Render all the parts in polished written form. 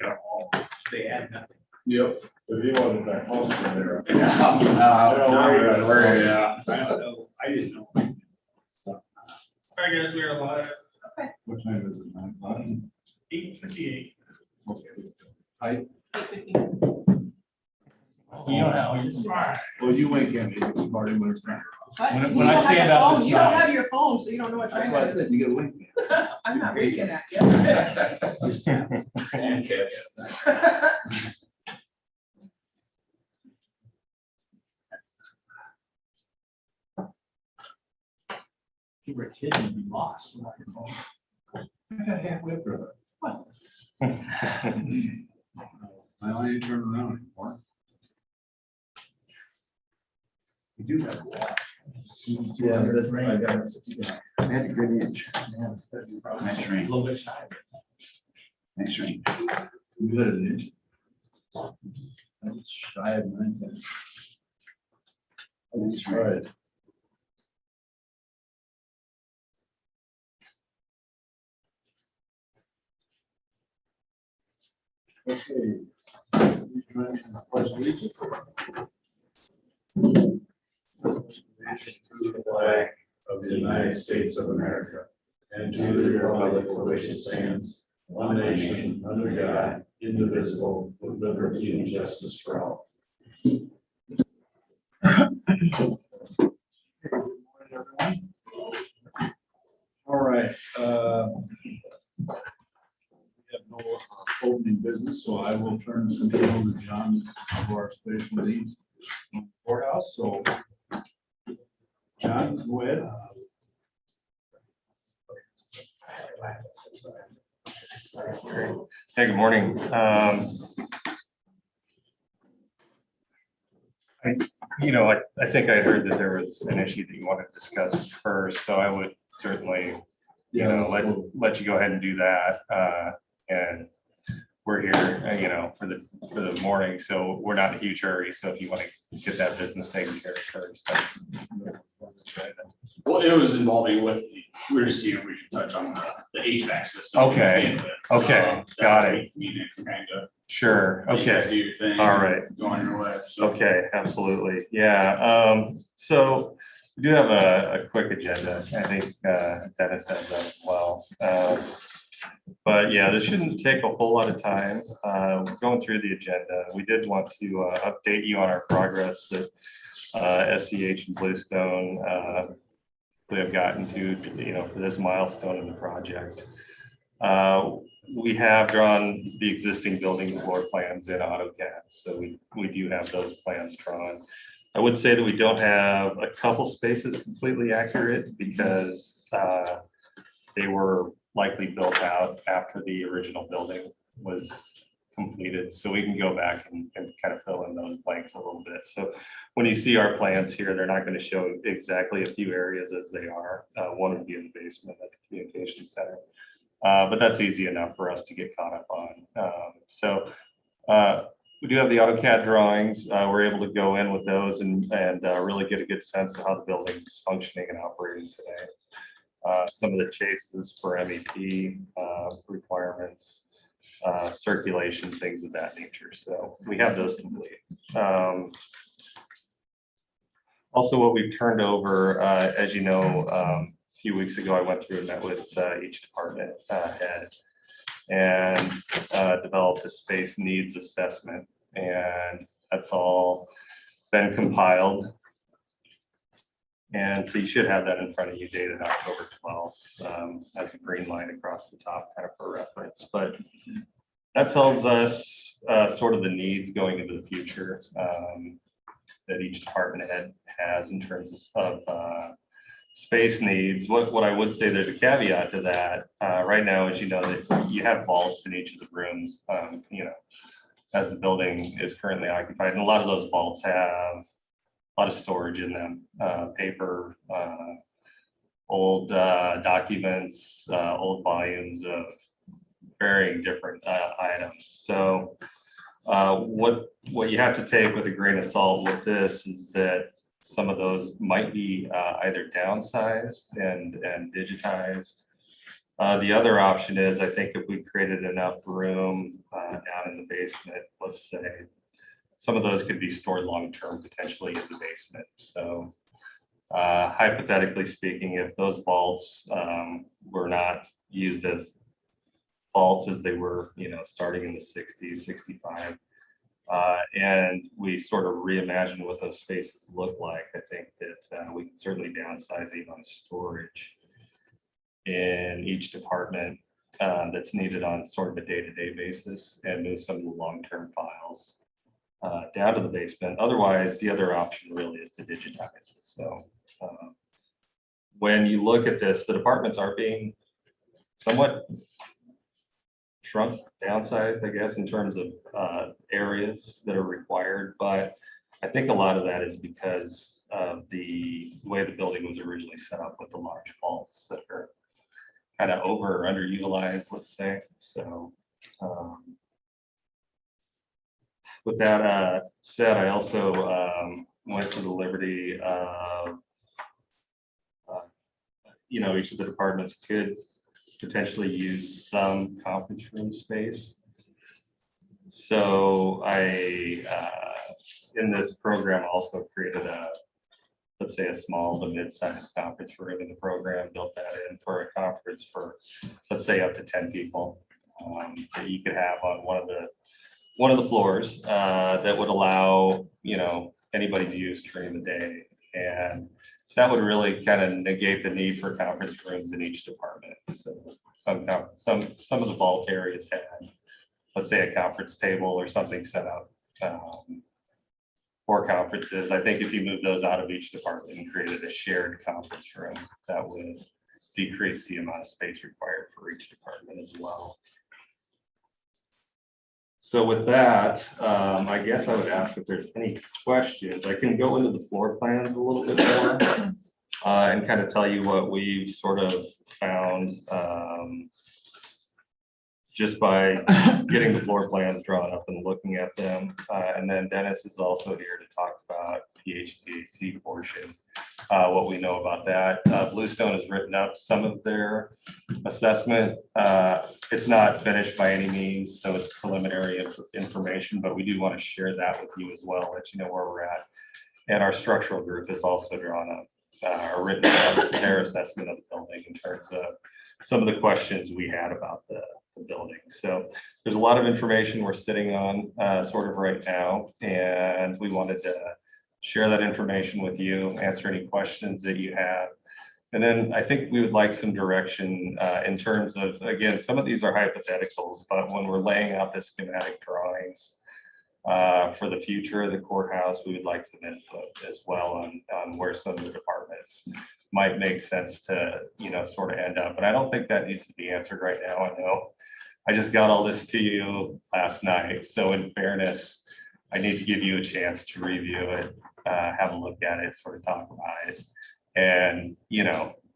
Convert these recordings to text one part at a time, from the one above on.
Yeah, they had nothing. Yep, if you wanted that house in there. Yeah. I don't know, I didn't know. All right, guys, we are live. What time is it, 9:00? 8:58. Okay. I, You know how. well, you ain't getting it, Marty, when it's time. When You I don't have stand your up, phone. it's You don't not. have your phone, so you don't know what That's time why I it is. said you get a link. I'm not winking at you. And catch. You were a kid and you lost. Without your phone. I got halfway up there. I only turn around anymore. You do have a watch. Yeah, but that's right. I got it. That's a good inch. Yeah, that's your problem. Nice A ring. little bit shy. Nice ring. You got an inch. That's shy of 9 tenths. That's right. Okay. Pledge allegiance. To the flag of the United States of America and to the republic for which it stands, one nation, under God, indivisible, with liberty and justice for all. All right. We have no opening business, so I will turn the meeting over to John for our special needs courthouse. So, John, go ahead. Hey, good morning. I think I heard that there was an issue that you wanted to discuss first, so I would certainly, let you go ahead and do that. And we're here, for the morning, so we're not in a huge hurry. So if you want to get that business taken care of first, that's. Well, it was involving with, we were just seeing if we could touch on the HVAC system. Okay, okay, got it. You can kind of. Sure, You guys okay, do your thing. all right. Go on your way. So. Okay, absolutely. Yeah. So we do have a quick agenda. I think Dennis has that as well. But yeah, this shouldn't take a whole lot of time. Going through the agenda, we did want to update you on our progress that SCH and Bluestone we have gotten to, for this milestone in the project. We have drawn the existing building floor plans in AutoCAD, so we do have those plans drawn. I would say that we don't have a couple spaces completely accurate because they were likely built out after the original building was completed. So we can go back and kind of fill in those blanks a little bit. So when you see our plans here, they're not going to show exactly a few areas as they are. One would be in the basement at the communication center. But that's easy enough for us to get caught up on. We do have the AutoCAD drawings. We're able to go in with those and really get a good sense of how the building's functioning and operating today. Some of the chases for MEP requirements, circulation, things of that nature. So we have those complete. Also, what we've turned over, as you know, a few weeks ago, I went through and met with each department head and developed a space needs assessment. And that's all been compiled. And so you should have that in front of you dated October 12th as a green line across the top kind of for reference. But that tells us sort of the needs going into the future that each department head has in terms of space needs. What I would say, there's a caveat to that. Right now, as you know, that you have vaults in each of the rooms, as the building is currently occupied. And a lot of those vaults have a lot of storage in them, paper, old documents, old volumes of varying different items. So what you have to take with a grain of salt with this is that some of those might be either downsized and digitized, The other option is, I think if we created enough room down in the basement, let's say, some of those could be stored long-term potentially in the basement. So hypothetically speaking, if those vaults were not used as vaults as they were, starting in the 60s, 65, and we sort of reimagine what those spaces look like, I think that we can certainly downsize even on storage in each department that's needed on sort of a day-to-day basis, and move some of the long-term files down to the basement. Otherwise, the other option really is to digitize. So when you look at this, the departments are being somewhat shrunk, downsized, I guess, in terms of areas that are required. But I think a lot of that is because of the way the building was originally set up with the large vaults that are kind of over or underutilized, let's say. So with that said, I also went to the liberty of, each of the departments could potentially use some conference room space. So I, in this program, also created let's say a small to mid-sized conference room in the program, built that in for a conference for, let's say, up to 10 people that you could have on one of the floors that would allow, anybody's use during the day. And that would really kind of negate the need for conference rooms in each department. So some of the vault areas had, let's say, a conference table or something set up for conferences. I think if you move those out of each department and created a shared conference room, that would decrease the amount of space required for each department as well. So with that, I guess I would ask if there's any questions. I can go into the floor plans a little bit more and kind of tell you what we've sort of found just by getting the floor plans drawn up and looking at them. And then Dennis is also here to talk about the HVAC portion, what we know about that. Bluestone has written up some of their assessment. It's not finished by any means, so it's preliminary information, but we do want to share that with you as well, let you know where we're at. And our structural group has also drawn up or written up their assessment of the building in terms of some of the questions we had about the building. So there's a lot of information we're sitting on sort of right now, and we wanted to share that information with you, answer any questions that you have. And then I think we would like some direction in terms of, again, some of these are hypotheticals, but when we're laying out the schematic drawings for the future of the courthouse, we would like some input as well on where some of the departments might make sense to, sort of end up. But I don't think that needs to be answered right now. I know I just got all this to you last night. So in fairness, I need to give you a chance to review it, have a look at it, sort of talk about it. And,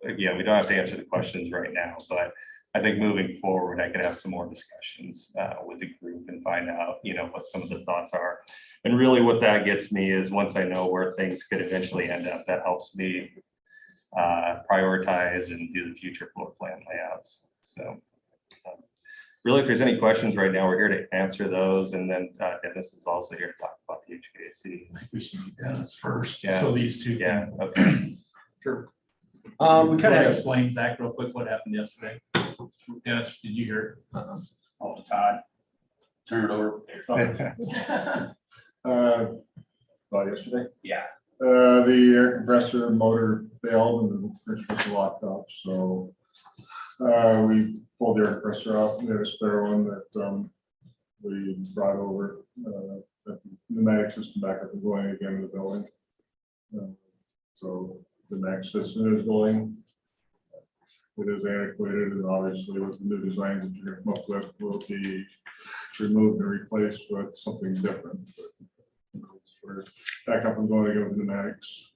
again, we don't have to answer the questions right now, but I think moving forward, I could have some more discussions with the group and find out, what some of the thoughts are. And really what that gets me is once I know where things could eventually end up, that helps me prioritize and do the future floor plan layouts. So really, if there's any questions right now, we're here to answer those. And then Dennis is also here to talk about the HVAC. We should do Dennis first, Yeah. so these two. Yeah, okay. Sure. We We kind kind of of, explain, Zach, real quick what happened yesterday. Dennis, did you hear Oh, Todd, turn it over. About yesterday. Yeah. The air compressor motor failed and the compressor locked up, so we pulled the air compressor out. We had a spare one that we brought over. The pneumatic system back up and going again in the building. So the next system is going. It is antiquated, and obviously with the new designs that you're going to come up with will be removed and replaced with something different. But we're back up and going again with pneumatics.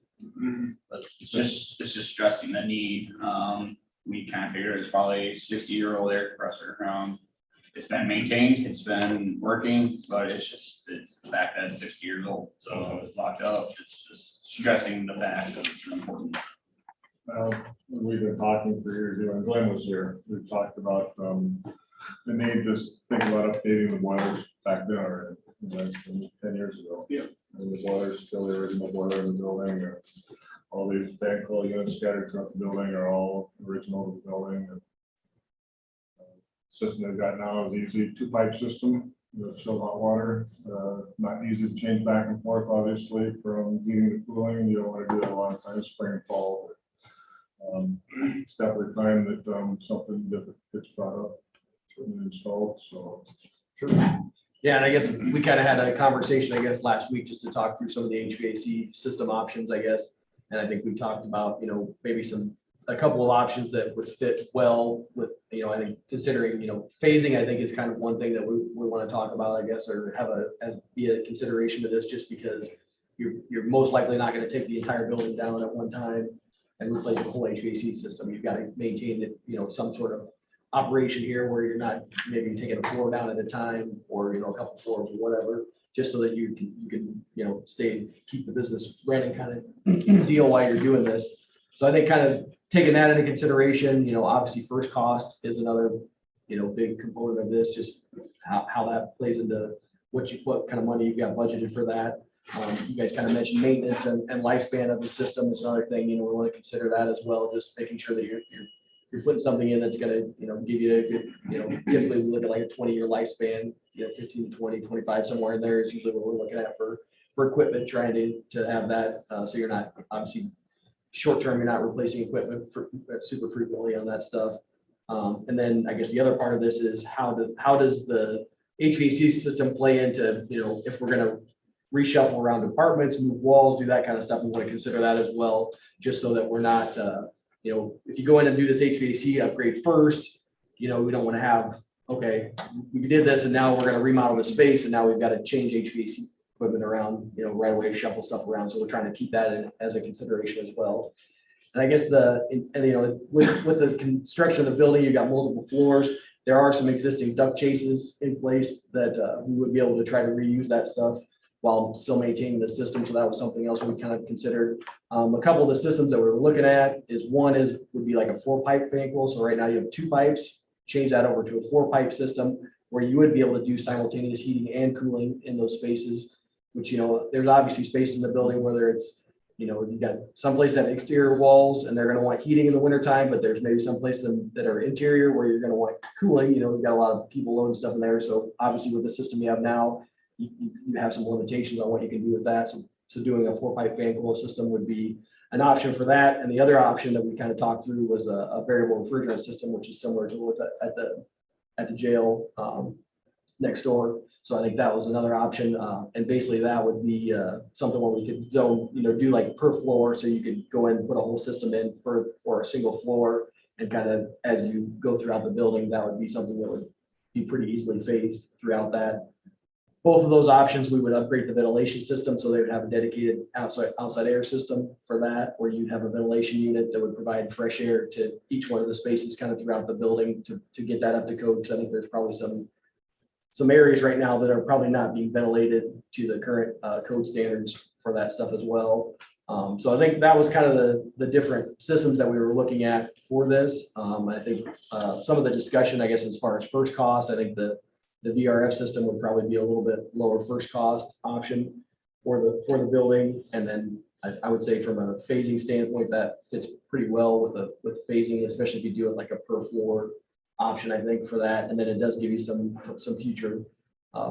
But it's just stressing the need. We kind of figured it's probably 60-year-old air compressor. It's been maintained, it's been working, but it's the fact that it's 60 years old. So it's locked up. It's just stressing the fact of the importance. We've been talking for years, when Glenn was here, we've talked about, the need to think about updating the boilers back then, or, that's been 10 years ago. Yeah. And the boilers, still the original boiler in the building, or all these fan coil units scattered throughout the building are all original to the building. And, system they've got now is easy, two-pipe system, chill hot water, not easy to change back and forth, obviously, from heating to cooling. You don't want to do that a lot of times, spring and fall. It's definitely time that something different gets brought up and installed, so. Sure. Yeah, and I guess we kind of had a conversation, I guess, last week just to talk through some of the HVAC system options, I guess. And I think we talked about, maybe a couple of options that would fit well with, I think considering, phasing, I think is kind of one thing that we want to talk about, I guess, or be a consideration to this, just because you're most likely not going to take the entire building down at one time and replace the whole HVAC system. You've got to maintain it, some sort of operation here where you're not maybe taking a floor down at a time, or, a couple floors or whatever, just so that you can, keep the business running kind of deal while you're doing this. So I think kind of taking that into consideration, obviously first cost is another, big component of this, just how that plays into what kind of money you've got budgeted for that. You guys kind of mentioned maintenance and lifespan of the system is another thing, we want to consider that as well, just making sure that you're putting something in that's gonna, give you a good, typically we look at like a 20-year lifespan, 15 to 20, 25, somewhere in there is usually what we're looking at for equipment, trying to have that, so you're not, obviously, short term, you're not replacing equipment super frequently on that stuff. And then I guess the other part of this is how does the HVAC system play into, if we're gonna reshuffle around departments, move walls, do that kind of stuff, we want to consider that as well, just so that we're not, if you go in and do this HVAC upgrade first, we don't want to have, okay, we did this and now we're going to remodel the space and now we've got to change HVAC equipment around, right away, shuffle stuff around. So we're trying to keep that in as a consideration as well. And I guess with the construction of the building, you've got multiple floors. There are some existing duct chases in place that we would be able to try to reuse that stuff while still maintaining the system. So that was something else we kind of considered. A couple of the systems that we were looking at would be like a 4-pipe fan coil. So right now you have 2 pipes, change that over to a 4-pipe system where you would be able to do simultaneous heating and cooling in those spaces, which, there's obviously spaces in the building, whether it's, you've got some places that have exterior walls and they're going to want heating in the wintertime, but there's maybe some places that are interior where you're going to want cooling. We've got a lot of people loading stuff in there. So obviously with the system you have now, you have some limitations on what you can do with that. So doing a 4-pipe fan coil system would be an option for that. And the other option that we kind of talked through was a variable refrigerant system, which is similar to what at the jail next door. So I think that was another option. And basically that would be something where we could zone, do like per floor. So you could go in and put a whole system in for a single floor, and kind of as you go throughout the building, that would be something that would be pretty easily phased throughout that. Both of those options, we would upgrade the ventilation system, so they would have a dedicated outside air system for that, where you'd have a ventilation unit that would provide fresh air to each one of the spaces kind of throughout the building to get that up to code. Because I think there's probably some areas right now that are probably not being ventilated to the current code standards for that stuff as well. So I think that was kind of the different systems that we were looking at for this. I think some of the discussion, I guess, as far as first cost, I think the VRF system would probably be a little bit lower first cost option for the building. And then I would say from a phasing standpoint, that fits pretty well with phasing, especially if you do it like a per floor option, I think, for that. And then it does give you some future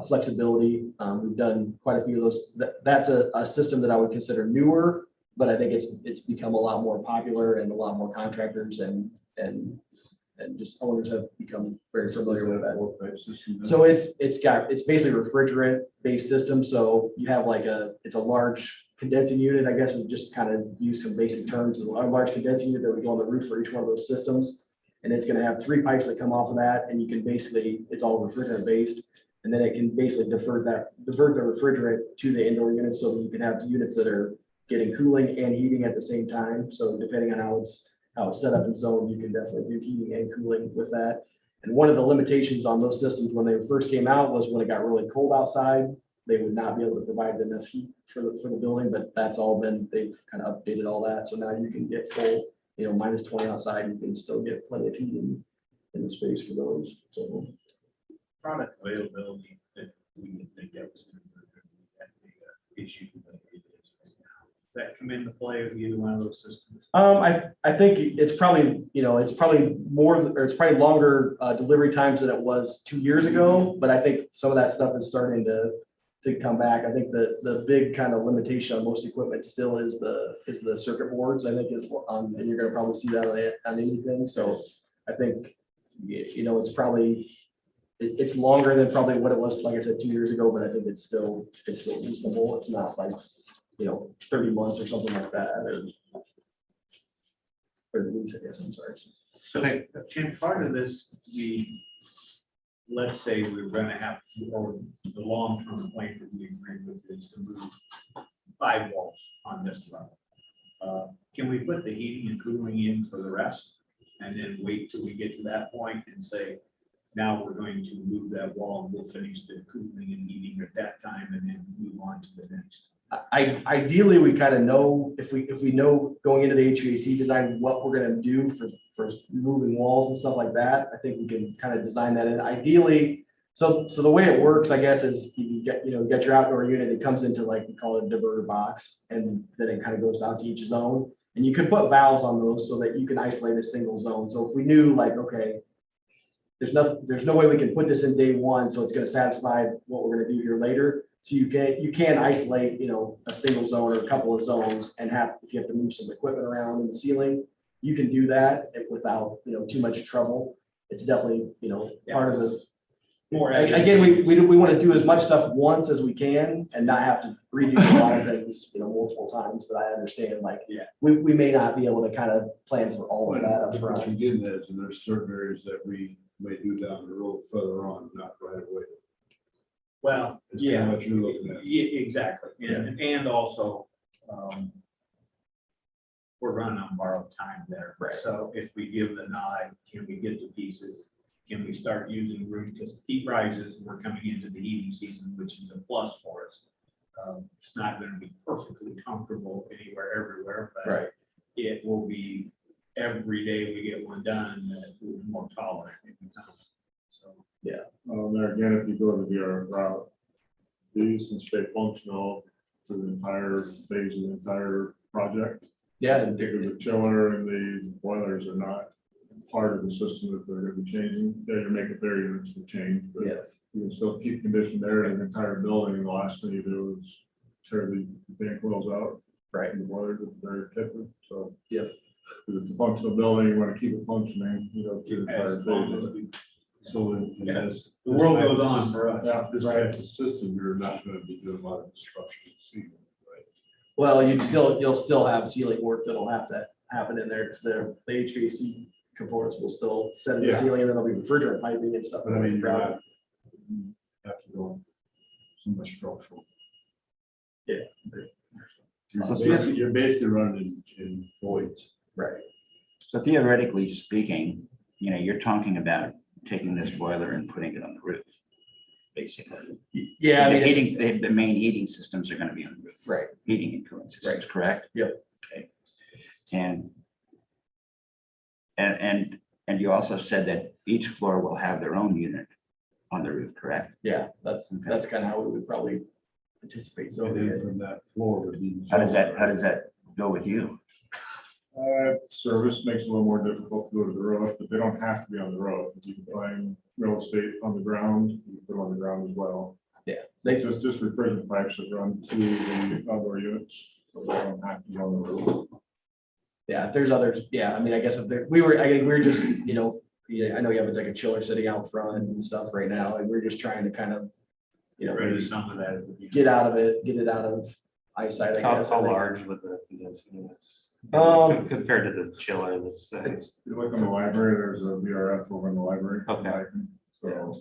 flexibility. We've done quite a few of those. That's a system that I would consider newer, but I think it's become a lot more popular, and a lot more contractors and just owners have become very familiar with that. So it's basically a refrigerant based system. So you have it's a large condensing unit, I guess, and just kind of use some basic terms. A large condensing unit that would go on the roof for each one of those systems. And it's going to have 3 pipes that come off of that. And you can it's all refrigerant based. And then it can basically divert the refrigerant to the indoor units. So you can have units that are getting cooling and heating at the same time. So depending on how it's set up and zoned, you can definitely do heating and cooling with that. And one of the limitations on those systems when they first came out was when it got really cold outside, they would not be able to provide enough heat for the building, but they've kind of updated all that. So now you can get full -20 outside, you can still get plenty of heat in the space for those, so. Product availability, that we didn't think that was gonna be that big a issue, but it is right now. Does that come into play with either one of those systems? I think it's probably, it's probably more, or it's probably longer delivery times than it was 2 years ago, but I think some of that stuff is starting to come back. I think the big kind of limitation on most equipment still is the circuit boards, I think is, and you're gonna probably see that on anything, so I think, it's probably, it's longer than probably what it was, like I said, 2 years ago, but I think it's still reasonable. It's not like, 30 months or something like that, or 30 weeks, I guess, I'm sorry. So can part of this be, let's say we're gonna have, or the long-term plan that we agree with is to move 5 walls on this level. Can we put the heating and cooling in for the rest and then wait till we get to that point and say, now we're going to move that wall and we'll finish the cooling and heating at that time and then move on to the next? Ideally, we kind of know, if we know going into the HVAC design, what we're gonna do for moving walls and stuff like that, I think we can kind of design that in. Ideally, so the way it works, I guess, is you get your outdoor unit, it comes into, like, we call it a diverter box, and then it kind of goes out to each zone. And you can put valves on those so that you can isolate a single zone. So if we knew, like, okay, there's no way we can put this in day one, so it's gonna satisfy what we're gonna do here later. So you can isolate, a single zone or a couple of zones, and if you have to move some equipment around in the ceiling, you can do that without, too much trouble. It's definitely, part of the. More Again, we want to do as much stuff once as we can and not have to redo a lot of things, multiple times, but I understand, like, Yeah. we may not be able to kind of plan for all of that up What front. you're getting at is, and there's certain areas that we may do down the road further on, not right away. Well, Is kinda yeah. what you're looking at. Yeah, exactly. And also, we're running on borrowed time there. Right. So if we give the nod, can we get the pieces? Can we start using room, because heat rises, we're coming into the heating season, which is a plus for us. It's not gonna be perfectly comfortable anywhere, everywhere, but Right. it will be every day we get one done, that we're more tolerant. It becomes. So. There again, if you go to the route, these can stay functional for the entire phase of the entire project. Yeah, Because the chiller and the boilers are not part of the system that they're gonna be changing. They're making their units to change, but Yeah. you can still keep condition there in the entire building. And the last thing you do is tear the fan coils out. Right. And the boilers are very tepid, so. Yep. Because it's a functional building, you wanna keep it functioning, through the entire As long phase. as we- So in Yeah. this. The world this type goes of on system- for us. Yeah, This right. type of system, you're not gonna be doing a lot of destruction of ceiling, right? well, you'll still have ceiling work that'll have to happen in there, because the HVAC components will still set in the Yeah. ceiling, and then there'll be refrigerant piping and stuff. But I mean, you're not, you have to go so much structural. Yeah. You're basically running in voids. Right. So theoretically speaking, you're talking about taking this boiler and putting it on the roof, basically. Yeah, I The mean, it's- heating, the main heating systems are gonna be on the roof. right. Heating and cooling systems, correct? Yep. Okay. And you also said that each floor will have their own unit on the roof, correct? Yeah, that's kind of how we would probably anticipate. So, And then from that floor would be. How does that go with you? Service makes it a little more difficult to go to the roof, but they don't have to be on the roof. If you can find real estate on the ground, you can put them on the ground as well. yeah, They just refrigerant pipes that run to the outdoor units, so they don't have to be on the roof. yeah, if there's others, yeah, I mean, I guess if there, I think we're just, yeah, I know you have like a chiller sitting out front and stuff right now, and we're just trying to kind of, Maybe some of that. at the beginning. get it out of eyesight, I How guess. I how think. large would the condensing units? Compared to the chiller that's. It's, You look in the library, there's a VRF over in the library. Okay. So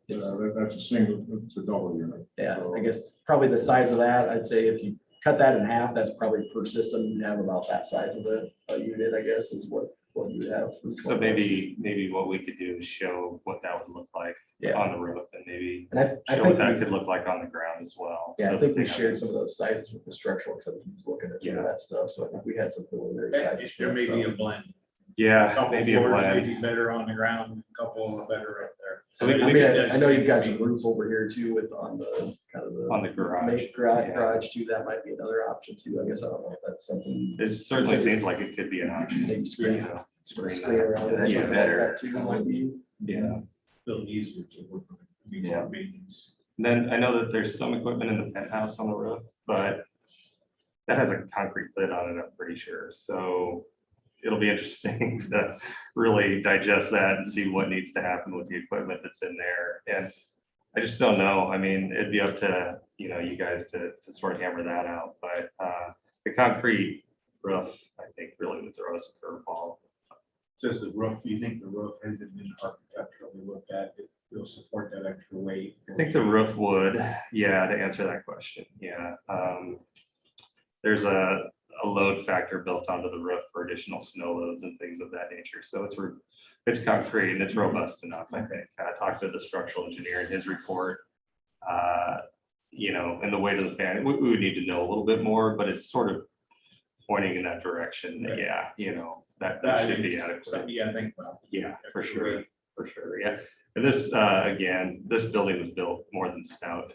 it's, that's it's a double unit. yeah, So- I guess probably the size of that, I'd say if you cut that in half, that's probably per system, you'd have about that size of a unit, I guess, is what you would have. So maybe what we could do is show what that would look like Yeah. on the roof, and maybe And I show think, what that we- could look like on the ground as well. yeah, so I think that we they have- shared some of those sizes with the structural, because I was looking at some of that stuff, so I think we had some preliminary sizes. There may be a blend. A Yeah, couple maybe a floors may blend. be better on the ground, a couple are better right there. So we I can mean, Maybe I know you've got that's- some roof over here too with on the kind of the. On the garage, main yeah. Garage too, that might be another option too, I guess, I don't know if that's something. It certainly seems like it could be an option. Maybe screen, you know, screen screen around it, that. Yeah, something like better. that too, might be. Yeah. Little easier to work on. I mean, Yeah. maintenance. And then I know that there's some equipment in the penthouse on the roof, but that has a concrete lid on it, I'm pretty sure. So it'll be interesting to really digest that and see what needs to happen with the equipment that's in there. And I just don't know. I mean, it'd be up to, you guys to sort of hammer that out. But the concrete roof, I think, really would throw us a curveball. Just the roof, you think the roof hasn't been architecturally looked at, it'll support that extra weight? I think the roof would, yeah, to answer that question, yeah. There's a load factor built onto the roof for additional snow loads and things of that nature. So it's concrete and it's robust enough, I think. I talked to the structural engineer in his report. And the weight of the fan, we would need to know a little bit more, but it's sort of pointing in that direction. Right. Yeah, that should be adequate. Something you gotta think about. Yeah, for sure, yeah. And this, again, this building was built more than stout.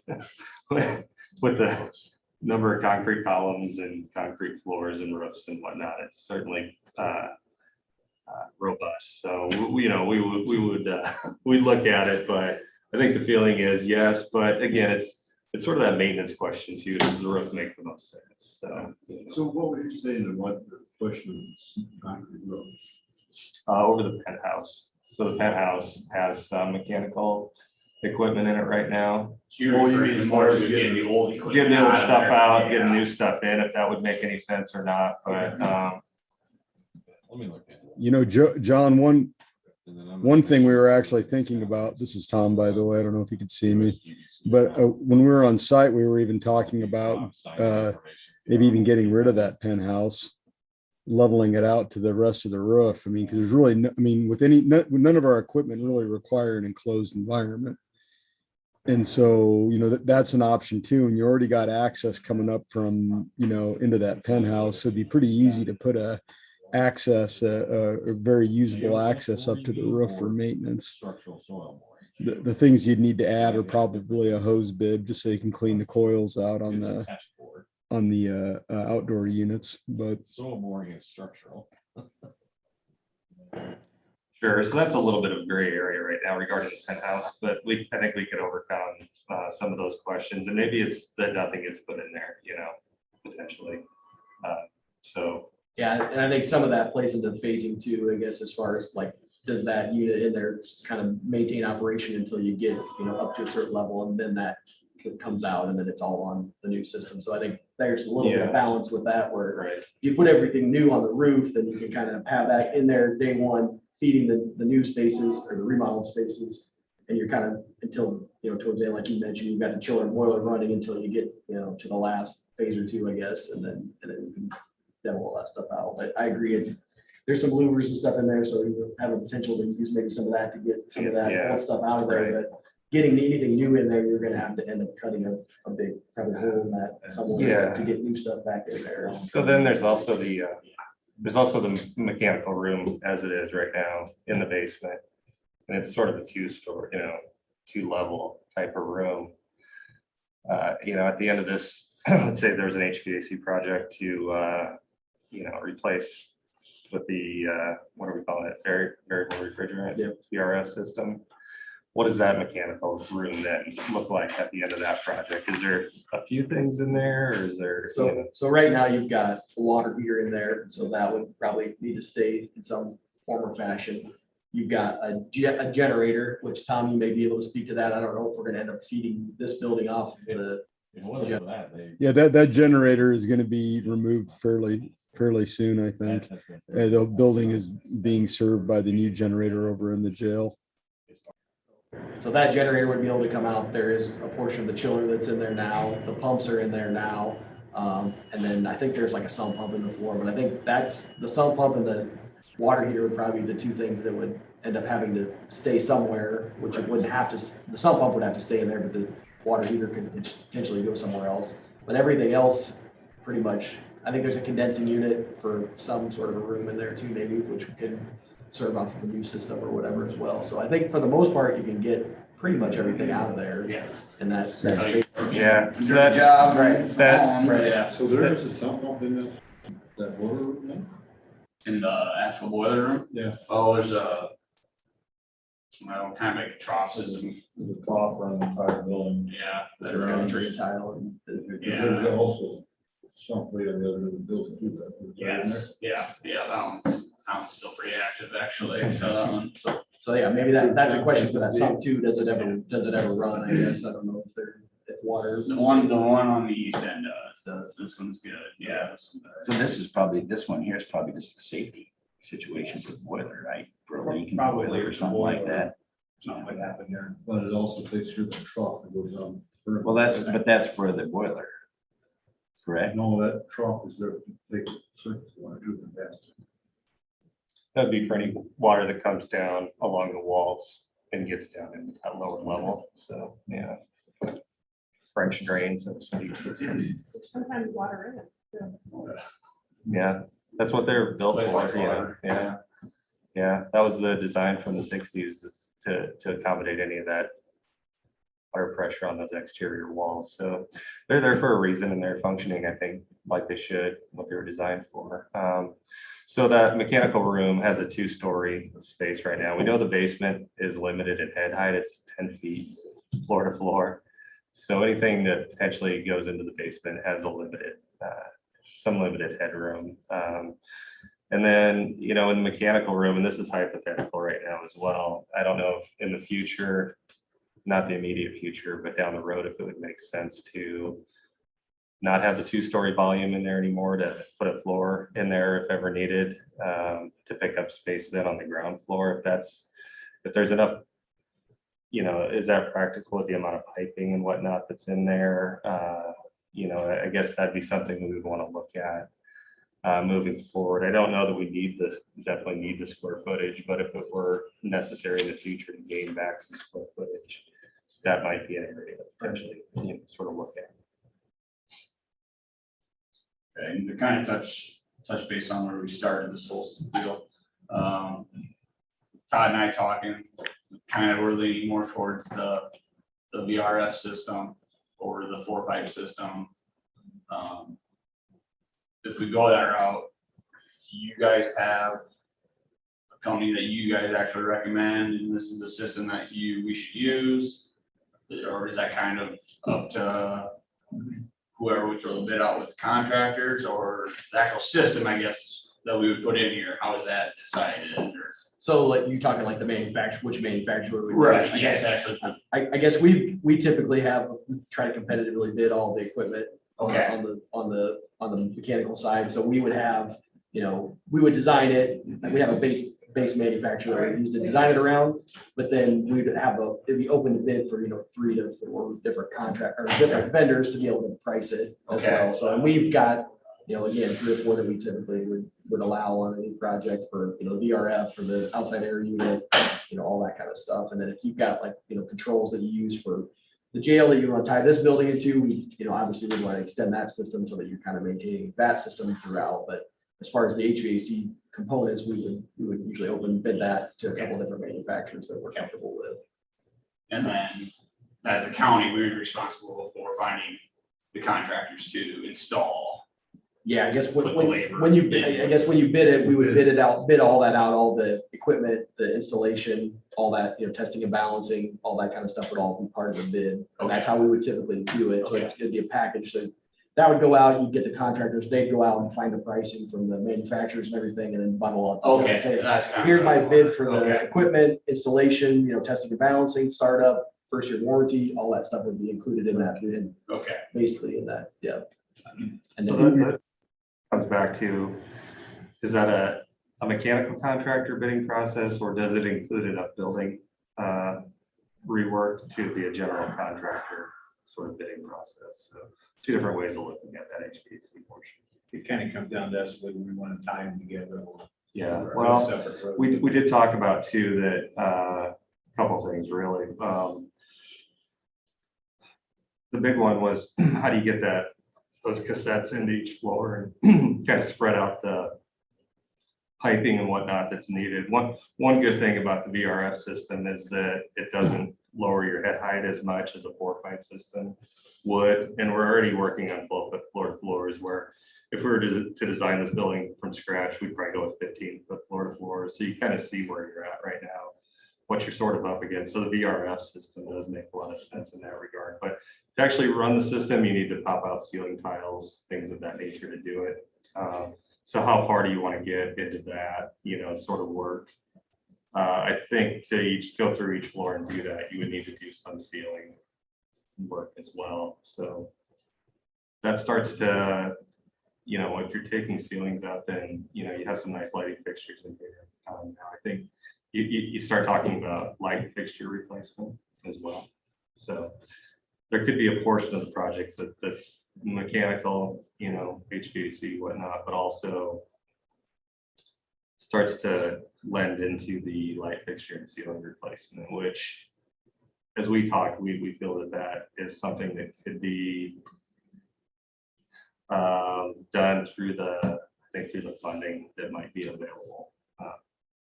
With the number of concrete columns and concrete floors and roofs and whatnot, it's certainly robust. So, we would, we'd look at it, but I think the feeling is yes, but again, it's sort of that maintenance question too. Does the roof make the most sense? So, So what would you say to what the question of concrete roof? over the penthouse. So the penthouse has some mechanical equipment in it right now. So you're Oh, you referring mean more more to getting the old equipment. Getting the old out of stuff there. out, getting Yeah. new stuff in, if that would make any sense or not, but, Let me look at it. You know, John, one And then I'm one gonna- thing we were actually thinking about, this is Tom, by the way, I don't know if you could see me, but when we were on site, we were even talking about maybe even getting rid of that penthouse, leveling it out to the rest of the roof. I mean, because there's really, with none of our equipment really require an enclosed environment. And so, that's an option too. And you already got access coming up from, into that penthouse. So it'd be pretty easy to put a very usable access up to the roof for maintenance. Structural soil boring. The things you'd need to add are probably a hose bib, just so you can clean the coils out on It's a the catch board. outdoor units, but Soil boring is structural. sure. So that's a little bit of gray area right now regarding the penthouse, but I think we could overcome some of those questions, and maybe it's that nothing gets put in there, potentially. So, Yeah, and I think some of that plays into the phasing too, I guess, as far as like, does that unit in there kind of maintain operation until you get, up to a certain level, and then that comes out, and then it's all on the new system. So I think there's a little bit Yeah. of balance with that, where right. you put everything new on the roof, then you can kind of have that in there day one, feeding the new spaces or the remodeled spaces. And you're kind of until, towards the end, like you mentioned, you've got the chiller and boiler running until you get, to the last phase or two, I guess, and then you can demo all that stuff out. But I agree, there's some louvers and stuff in there, so you have a potential to use maybe some of that to get some of that Yeah. old stuff out of there. Right. But getting anything new in there, you're gonna have to end up cutting a big, probably hole in that somewhere Yeah. to get new stuff back in there. So then there's also the mechanical room as it is right now in the basement. And it's sort of a two-story, 2-level type of room. At the end of this, let's say there's an HVAC project to, replace with the, what do we call it? Variable refrigerant, Yep. VRF system. What does that mechanical room then look like at the end of that project? Is there a few things in there, or is there? So right now you've got a water heater in there, so that would probably need to stay in some form or fashion. You've got a generator, which Tom, you may be able to speak to that. I don't know if we're gonna end up feeding this building off the. If it wasn't for that, they. yeah, that generator is going to be removed fairly soon, I think. that's been- The building is being served by the new generator over in the jail. So that generator would be able to come out. There is a portion of the chiller that's in there now. The pumps are in there now. And then I think there's like a sump pump in the floor, but I think that's the sump pump and the water heater would probably be the two things that would end up having to stay somewhere, which it wouldn't have to, the sump pump would have to stay in there, but the water heater could potentially go somewhere else. But everything else, pretty much, I think there's a condensing unit for some sort of a room in there too, maybe, which could serve off of the new system or whatever as well. So I think for the most part, you can get pretty much everything out of there. Yeah. And that space. Yeah, so Good that, job. Right. that- Right. Yeah, So there is a sump pump in this, that boiler room now? in the actual boiler room. Yeah. Oh, there's a, well, kind of like a trough system, The top around the entire building. yeah. It's that got a runs- drain tile and. Yeah. There's also sump way on the other end of the building too. Yes, yeah, that one's still pretty active actually, so that one. So yeah, maybe that's a question for that sump too. Does it ever run? I guess. I don't know if water. The one on the east end does, this one's good, yeah. This one does. So this one here is probably just a safety situation for the boiler, right? For a leak in the Probably boiler or something like that. Something like that in there. But it also takes through the trough that goes down. Well, that's for the boiler. Correct? No, that trough is there to take circuits, want to do the best. that'd be for any water that comes down along the walls and gets down into that lower level. So, yeah. French drain, so to speak. There's sometimes water in it. So. Yeah, that's what they're built Place like for, you know, water. yeah. Yeah, that was the design from the sixties, is to accommodate any of that water pressure on those exterior walls. So they're there for a reason and they're functioning, I think, like they should, what they were designed for. So that mechanical room has a 2-story space right now. We know the basement is limited in head height. It's 10 feet floor to floor. So anything that potentially goes into the basement has a limited, some limited headroom. And then, you know, in the mechanical room, and this is hypothetical right now as well, I don't know if in the future, not the immediate future, but down the road, if it would make sense to not have the 2-story volume in there anymore, to put a floor in there if ever needed, to pick up space then on the ground floor. If there's enough, you know, is that practical with the amount of piping and whatnot that's in there? You know, I guess that'd be something we would want to look at moving forward. I don't know that we definitely need the square footage, but if it were necessary in the future to gain back some square footage, that might be an area to potentially, you know, sort of look at. Okay, and to kind of touch base on where we started this whole deal. Todd and I talking, kind of we're leaning more towards the VRF system over the 4-pipe system. If we go that route, do you guys have a company that you guys actually recommend, and this is a system that we should use? Or is that kind of up to whoever we throw the bid out with the contractors, or the actual system, I guess, that we would put in here? How is that decided? Or- So like you talking like the manufacturer, which manufacturer? we Right, use? yes, actually. I guess we typically try to competitively bid all the equipment. Okay. On the mechanical side, so we would have, you know, we would design it, and we have a base manufacturer that we use to design it around, but then we would have it'd be open to bid for, you know, 3 to 4 different different vendors to be able to price it as Okay. well. So, and we've got, you know, again, 3 or 4 that we typically would allow on any project for, you know, VRF, for the outside air unit, you know, all that kind of stuff. And then if you've got like, you know, controls that you use for the jail that you want to tie this building into, you know, obviously we want to extend that system so that you're kind of maintaining that system throughout. But as far as the HVAC components, we would usually open bid that to a couple different manufacturers that we're comfortable with. And then, as a county, we're responsible for finding the contractors to install. Yeah, I guess With the labor. when you bid it, we would bid all that out, all the equipment, the installation, all that, you know, testing and balancing, all that kind of stuff would all be part of the bid. And that's how we would typically do it. So Okay. it'd be a package. So that would go out, you'd get the contractors, they'd go out and find the pricing from the manufacturers and everything, and then bundle up. Okay, Say, that's kind of. here's my bid for the Okay. equipment, installation, you know, testing and balancing, startup, 1st-year warranty, all that stuff would be included in that bid, Okay, basically in that, yeah. And So then, that comes back to, is that a mechanical contractor bidding process, or does it include a building rework to be a general contractor sort of bidding process? So 2 different ways of looking at that HVAC portion. It kind of comes down to us whether we want to tie them together or Yeah, Or well, separate road. we did talk about too that, a couple things really. The big one was how do you get those cassettes into each floor and kind of spread out the piping and whatnot that's needed. One good thing about the VRF system is that it doesn't lower your head height as much as a 4-pipe system would. And we're already working on 12-foot floor to floors, where if we were to design this building from scratch, we'd probably go with 15-foot floor to floor. So you kind of see where you're at right now, what you're sort of up against. So the VRF system does make a lot of sense in that regard. But to actually run the system, you need to pop out ceiling tiles, things of that nature to do it. So how far do you want to get into that, sort of work? I think to go through each floor and do that, you would need to do some ceiling work as well. So that starts to, if you're taking ceilings out, then, you have some nice lighting fixtures in here. Now I think you start talking about light fixture replacement as well. So there could be a portion of the projects that's mechanical, HVAC, whatnot, but also starts to lend into the light fixture and ceiling replacement, which, as we talked, we feel that is something that could be done through the funding that might be available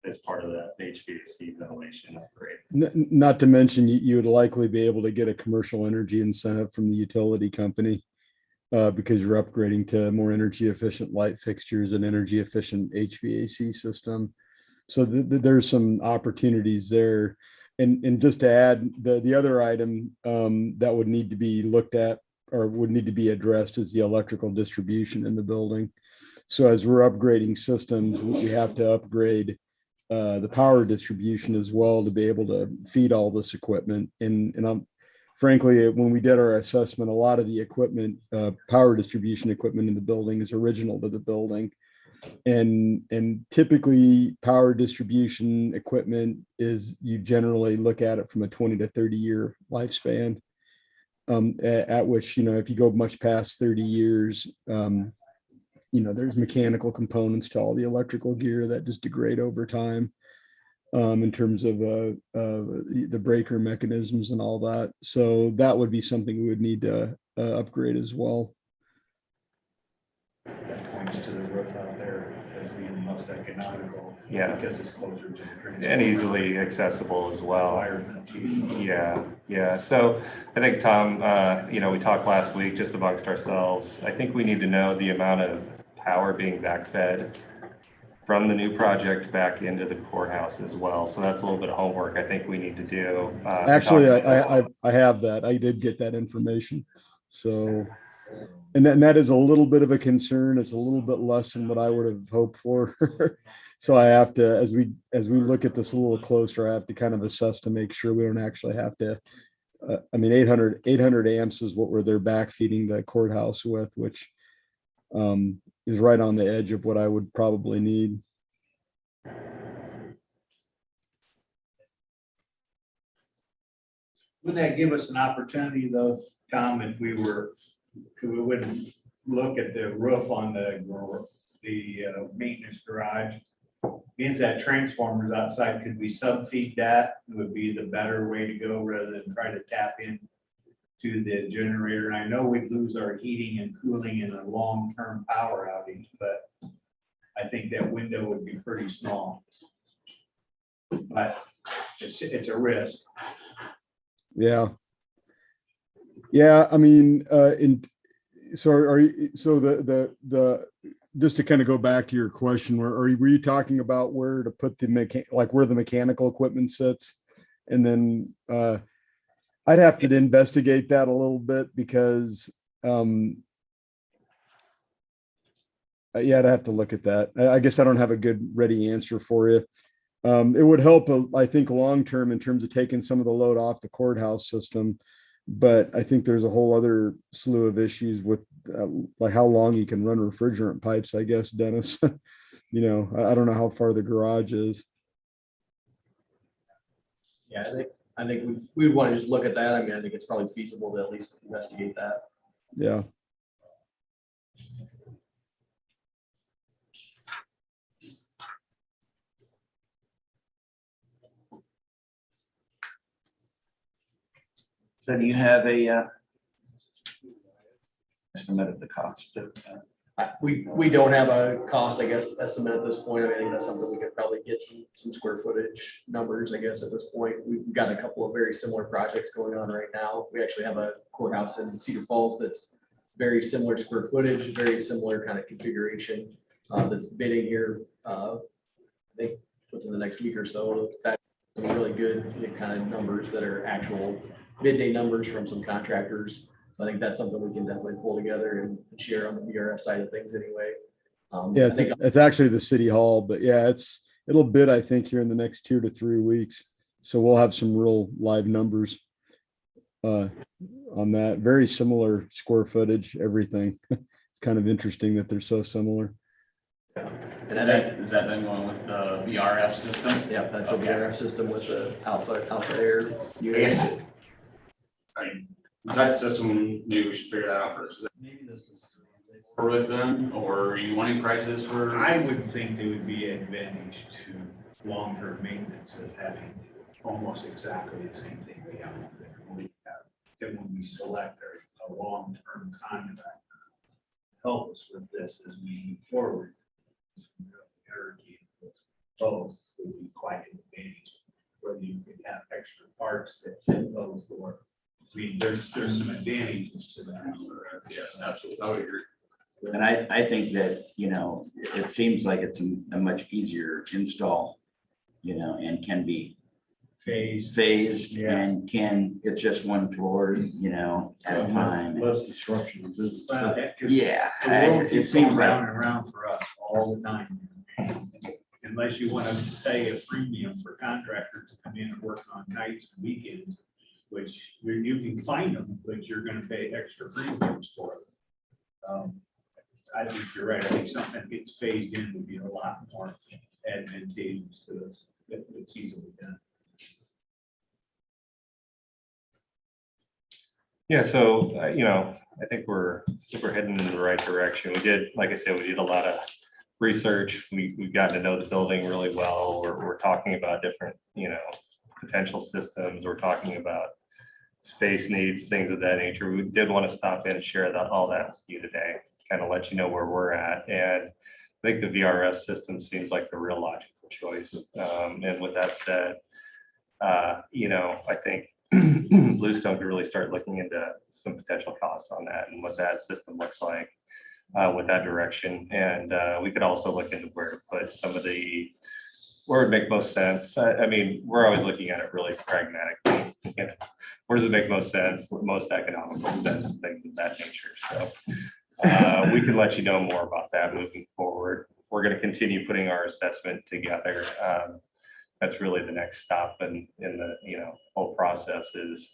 as part of that HVAC ventilation upgrade. Not to mention, you would likely be able to get a commercial energy incentive from the utility company because you're upgrading to more energy efficient light fixtures and energy efficient HVAC system. So there's some opportunities there. And just to add, the other item that would need to be looked at or would need to be addressed is the electrical distribution in the building. So as we're upgrading systems, we have to upgrade the power distribution as well to be able to feed all this equipment. And frankly, when we did our assessment, a lot of the equipment, power distribution equipment in the building is original to the building. And typically power distribution equipment is, you generally look at it from a 20 to 30 year lifespan, at which, if you go much past 30 years, there's mechanical components to all the electrical gear that just degrade over time, in terms of the breaker mechanisms and all that. So that would be something we would need to upgrade as well. That points to the roof out there as being most economical. Yeah. Because it's closer to the transformer. And easily accessible as well. Higher than cheap. Yeah. So I think, Tom, we talked last week just amongst ourselves. I think we need to know the amount of power being backfed from the new project back into the courthouse as well. So that's a little bit of homework I think we need to do. Actually, I have that. I did get that information. So, and that is a little bit of a concern. It's a little bit less than what I would have hoped for. So I have to, as we look at this a little closer, I have to kind of assess to make sure we don't actually have to. 800 amps is what they're backfeeding the courthouse with, which is right on the edge of what I would probably need. Would that give us an opportunity though, Tom, if we wouldn't look at the roof on the maintenance garage? Means that transformers outside, could we sub-feed that? It would be the better way to go rather than try to tap in to the generator. And I know we'd lose our heating and cooling in a long-term power outage, but I think that window would be pretty small. But it's a risk. Yeah. I mean, just to kind of go back to your question, were you talking about where to put where the mechanical equipment sits? And then I'd have to investigate that a little bit because I'd have to look at that. I guess I don't have a good ready answer for you. It would help, I think, long-term in terms of taking some of the load off the courthouse system. But I think there's a whole other slew of issues with like how long you can run refrigerant pipes, I guess, Dennis. I don't know how far the garage is. Yeah, I think we'd want to just look at that. I mean, I think it's probably feasible to at least investigate that. Yeah. So do you have a estimate of the cost of? We don't have a cost, I guess, estimate at this point. I mean, I think that's something we could probably get some square footage numbers, I guess, at this point. We've got a couple of very similar projects going on right now. We actually have a courthouse in Cedar Falls that's very similar square footage, very similar kind of configuration, that's bidding here, I think within the next week or so. That's some really good kind of numbers that are actual bid day numbers from some contractors. So I think that's something we can definitely pull together and share on the VRF side of things anyway. Yeah, I think it's actually the city hall, but yeah, it'll bid, I think, here in the next 2 to 3 weeks. So we'll have some real live numbers on that. Very similar square footage, everything. It's kind of interesting that they're so similar. And Is that then going with the VRF system? yeah, that's a Okay. VRF system with the outside air. I guess. I mean, is that system, maybe we should figure that out first. Maybe this is. Or with them, or are you wanting prices for? I would think it would be advantage to long-term maintenance of having almost exactly the same thing we have up there. We have, then when we select a long-term contractor, help us with this as we move forward. Energy with both would be quite an advantage, whether you could have extra parts that fit both, or, I mean, there's some advantages to that. Yes, absolutely. I would agree. And I think that, it seems like it's a much easier install, and can be Phase. phased Yeah. and it's just one floor, at a time. Less construction of business. Well, Yeah. the world It keeps seems going like, round and round for us all the time. Unless you want to pay a premium for contractors to come in and work on nights and weekends, which you can find them, but you're gonna pay extra premiums for it. I think you're right. I think something that gets phased in would be a lot more advantageous to us if it's easily done. Yeah, so, I think we're heading in the right direction. We did, like I said, we did a lot of research. We've gotten to know the building really well. We're talking about different, potential systems. We're talking about space needs, things of that nature. We did want to stop in and share all that with you today, kind of let you know where we're at. And I think the VRF system seems like the real logical choice. And with that said, I think Bluestone could really start looking into some potential costs on that and what that system looks like with that direction. And we could also look into where to put where it would make most sense. I mean, we're always looking at it really pragmatically. Where does it make most sense, most economical sense, and things of that nature. So we can let you know more about that moving forward. We're going to continue putting our assessment together. That's really the next stop in the whole process is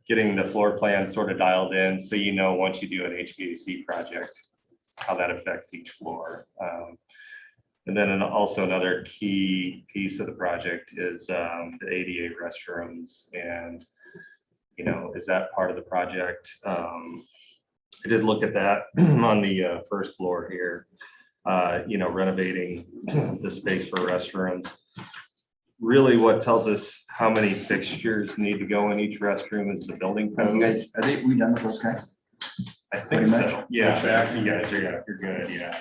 getting the floor plan sort of dialed in. So, once you do an HVAC project, how that affects each floor. And then also another key piece of the project is the ADA restrooms. And, is that part of the project? I did look at that on the first floor here, renovating the space for restrooms. Really what tells us how many fixtures need to go in each restroom is the building you code. guys, we done with those guys? I think pretty much. so. Yeah, you guys are good, yeah.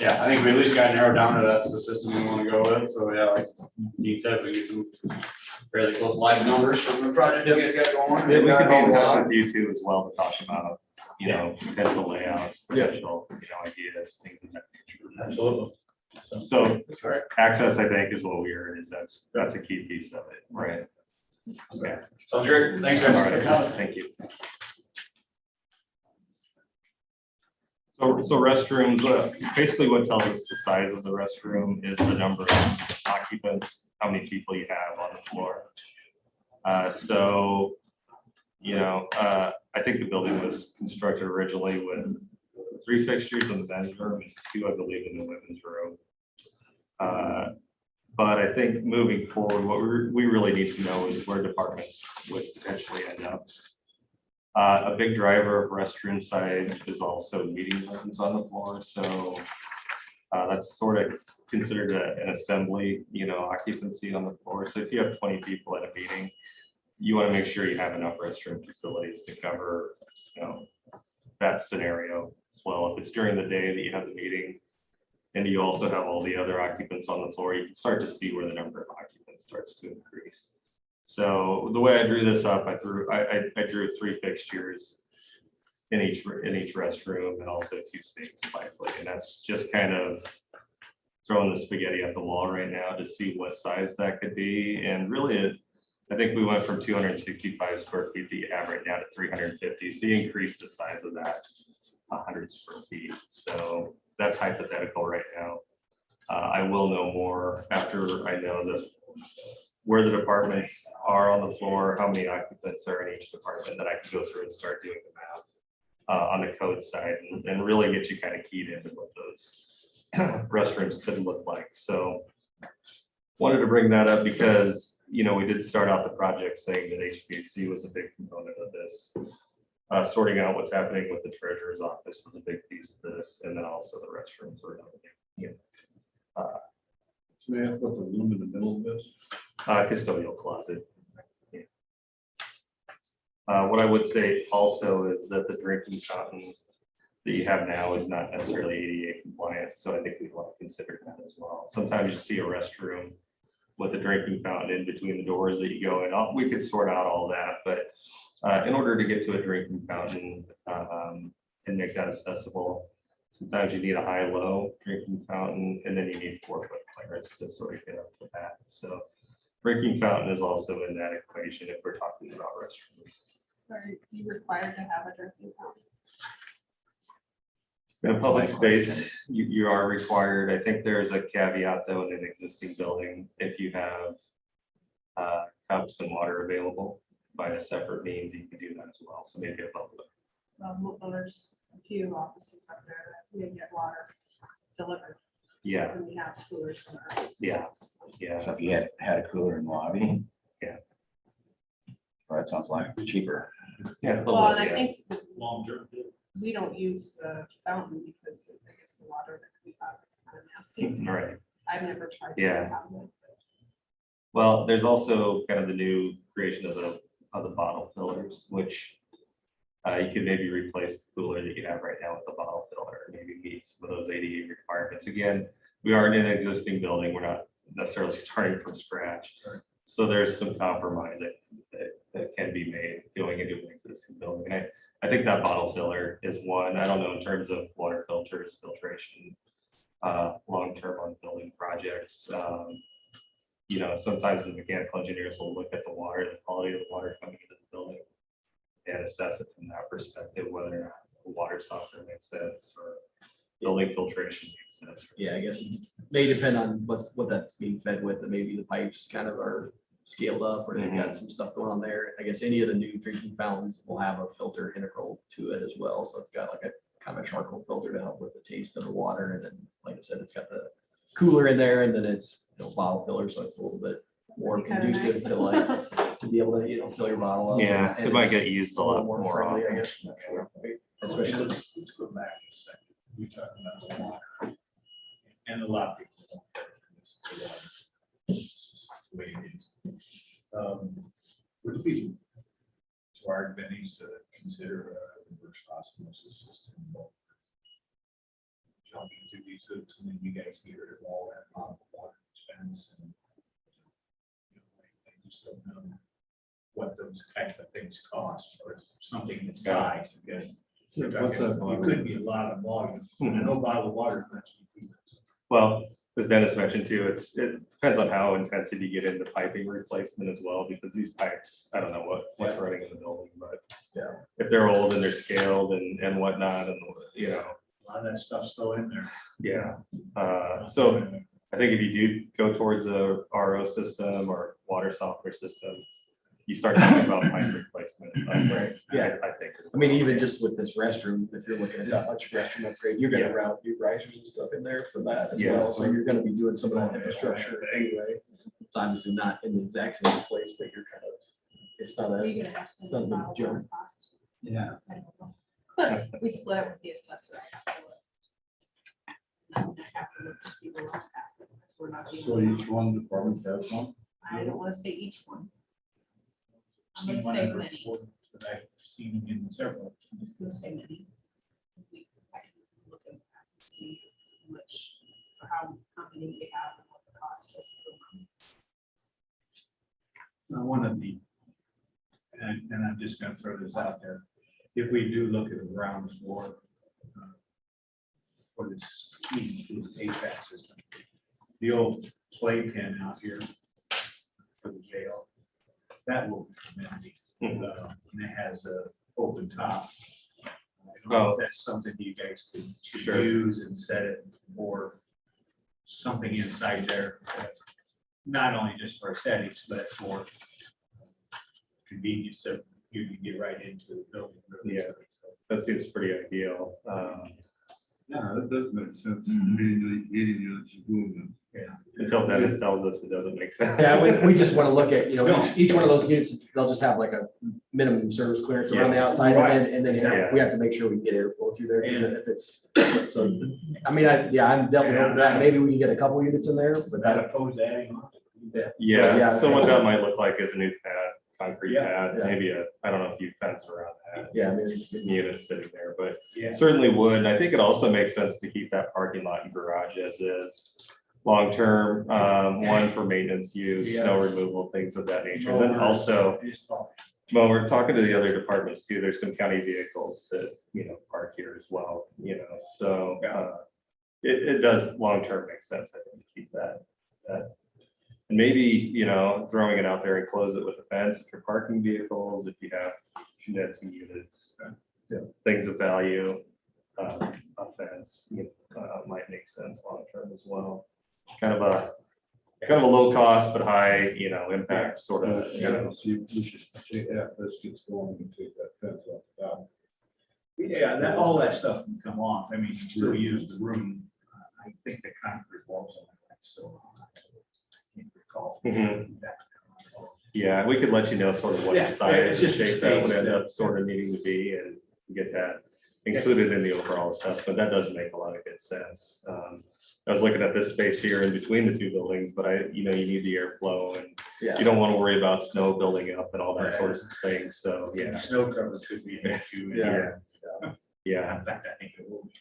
Yeah, I think we at least got narrowed down to that's the system we want to go with. So yeah, like Dean said, we get some fairly close live numbers from the project to get going. Yeah, we could be in touch with you too as well to talk about, potential layouts, potential, ideas, things of that nature. Absolutely. So access, I think, is what we heard is that's a key piece of it. Right. Okay. Sounds great. Thanks, All guys. right, thank you. So restrooms, basically what tells us the size of the restroom is the number of occupants, how many people you have on the floor. I think the building was constructed originally with 3 fixtures in the men's room and 2, I believe, in the women's room. But I think moving forward, what we really need to know is where departments would potentially end up. A big driver of restroom size is also meeting rooms on the floor. So that's sort of considered an assembly, occupancy on the floor. So if you have 20 people at a meeting, you want to make sure you have enough restroom facilities to cover, that scenario as well. If it's during the day that you have the meeting and you also have all the other occupants on the floor, you can start to see where the number of occupants starts to increase. So the way I drew this up, I drew 3 fixtures in each restroom and also 2 sinks likely. And that's just kind of throwing the spaghetti at the wall right now to see what size that could be. And really, I think we went from 265 square feet that you have right now to 350. So you increase the size of that 100 square feet. So that's hypothetical right now. I will know more after I know where the departments are on the floor, how many occupants are in each department, that I can go through and start doing the math on the code side and really get you kind of keyed into what those restrooms could look like. So wanted to bring that up because, we did start out the project saying that HVAC was a big component of this. Sorting out what's happening with the treasurer's office was a big piece of this, and then also the restrooms were another big. So they have put the room in the middle of this. Custodial closet. Yeah. What I would say also is that the drinking fountain that you have now is not necessarily ADA compliant, so I think we want to consider that as well. Sometimes you see a restroom with a drinking fountain in between the doors that you go in. We could sort out all that, but in order to get to a drinking fountain and make that accessible, sometimes you need a high-low drinking fountain, and then you need 4-foot clearance to sort of get up to that. So drinking fountain is also in that equation if we're talking about restrooms. Are you required to have a drinking fountain? In a public space, you are required. I think there's a caveat though in an existing building, if you have cups and water available by a separate means, you can do that as well. So maybe a public. Well, there's a few offices up there that we get water delivered. Yeah, And we have coolers in our. Yeah. yeah. So if you had a cooler in the lobby. Yeah. Well, that sounds like cheaper. Yeah. Well, and I yeah. think Long term. we don't use the fountain because I guess the water that comes out is kind of nasty. Right. I've never tried. Yeah. To have it, Well, there's also kind of the new creation of the bottle fillers, which you could maybe replace the cooler that you have right now with the bottle filler, maybe meet some of those ADA requirements. Again, we are in an existing building. We're not necessarily starting from scratch. So there's some compromise that can be made going into an existing building. And I think that bottle filler is one. I don't know in terms of water filters, filtration, long-term on building projects. Sometimes the mechanical engineers will look at the water, the quality of the water coming into the building and assess it from that perspective, whether or not the water softener makes sense or building filtration makes sense. Yeah, I guess it may depend on what that's being fed with, and maybe the pipes kind of are scaled up or they've got some stuff going on there. I guess any of the new drinking fountains will have a filter integral to it as well. So it's got like a kind of charcoal filter to help with the taste of the water. And then, like I said, it's got the cooler in there, and then it's bottle filler, so it's a little bit more Kinda conducive nice. to like to be able to fill your bottle up. Yeah, and it might it's get used a lot more friendly, I often. guess. Especially Let's go back a second. We talked about the water. And a lot of people don't. care for this, the water. It's just the way it is. Would it be to our advantage to consider a reverse osmosis system? Jumping through these hoops, and then you guys get rid of all that bottled water expense and I just don't know what those type of things cost or something that's size, because Yeah, what's that it volume? could be a lot of volume. I know bottled water is much cheaper. Well, as Dennis mentioned too, it depends on how intensive you get into piping replacement as well, because these pipes, I don't know what's running in the building, but Yeah. if they're old and they're scaled and whatnot, and A lot of that stuff's still in there. yeah. So I think if you do go towards a RO system or water softener system, you start talking about pipe replacement. Right, yeah. I think. I mean, even just with this restroom, if you're looking at that much restroom upgrade, you're gonna route new risers and stuff in there for that as Yeah. well. So you're gonna be doing some of that infrastructure anyway. It's obviously not in the exact same place, but you're kind of, it's not Are a, you gonna ask me it's not a big about water jump. cost? Yeah. I don't know. We split it with the assessor. I have to look. I have to look to see what else has it, because we're not. So each one department has one? I don't wanna say each one. I'm gonna seen one say of the many. ordinance that I've seen in several. I'm just gonna say many. I can look at that and see how much, or how many we have and what the cost is per month. One of the, and I'm just gonna throw this out there, if we do look at the ground floor for this heat, the HVAC system, the old playpen out here for the jail, that will come in, and it has a open top. I don't know if that's something you guys could Sure. use and set it for something inside there, not only just for aesthetics, but for convenience, so you can get right into the building. really Yeah. easily. So, That seems pretty ideal. Yeah, that does make sense. Heating units, cooling Yeah. Until Dennis tells us it doesn't make sense. Yeah, we just want to look at, each one of those units, they'll just have like a minimum service clearance around the outside, and then Right. we have to make sure we can get airflow through there, if it's, so, I mean, I'm definitely open to that, maybe we can get a couple units in there, but Not that, opposed to adding on. Yeah, Yeah. so what that might look like is a new pad, concrete Yeah, pad, yeah. maybe I don't know if you fence around that. yeah, I mean, Units sitting there, but Yeah. certainly would. And I think it also makes sense to keep that parking lot and garage as is. Long-term, one for maintenance use, snow removal, things of that nature. Then also, well, we're talking to the other departments too. There's some county vehicles that, park here as well, so it does long-term make sense, I think, to keep that. And maybe, throwing it out there and close it with a fence if you're parking vehicles, if you have condensing units, things of value, a fence, might make sense long-term as well. Kind of a low cost, but high, impact sort of. We should take that, this gets going and take that fence off the top. Yeah, that, all that stuff can come off. I mean, you still use the room. I think the concrete walls on that, so. I can't recall. Mhm. Yeah, we could let you know sort of what Yeah, size it's and just a shape that would space end that- up sort of needing to be and get that included in the overall assessment. That does make a lot of good sense. I was looking at this space here in between the two buildings, but you need the airflow and yeah. you don't want to worry about snow building up and all that sort of thing. So, yeah, Snow cover could be an issue. Yeah. yeah, In fact, I think it will be.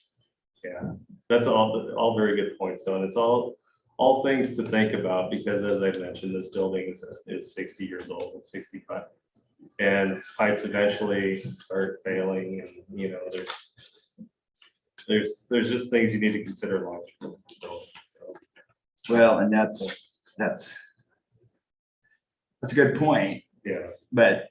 yeah. That's all very good points. So, and it's all things to think about because as I mentioned, this building is 60 years old, 65. And pipes eventually start failing and, there's just things you need to consider long term. Well, and that's a good point, Yeah. but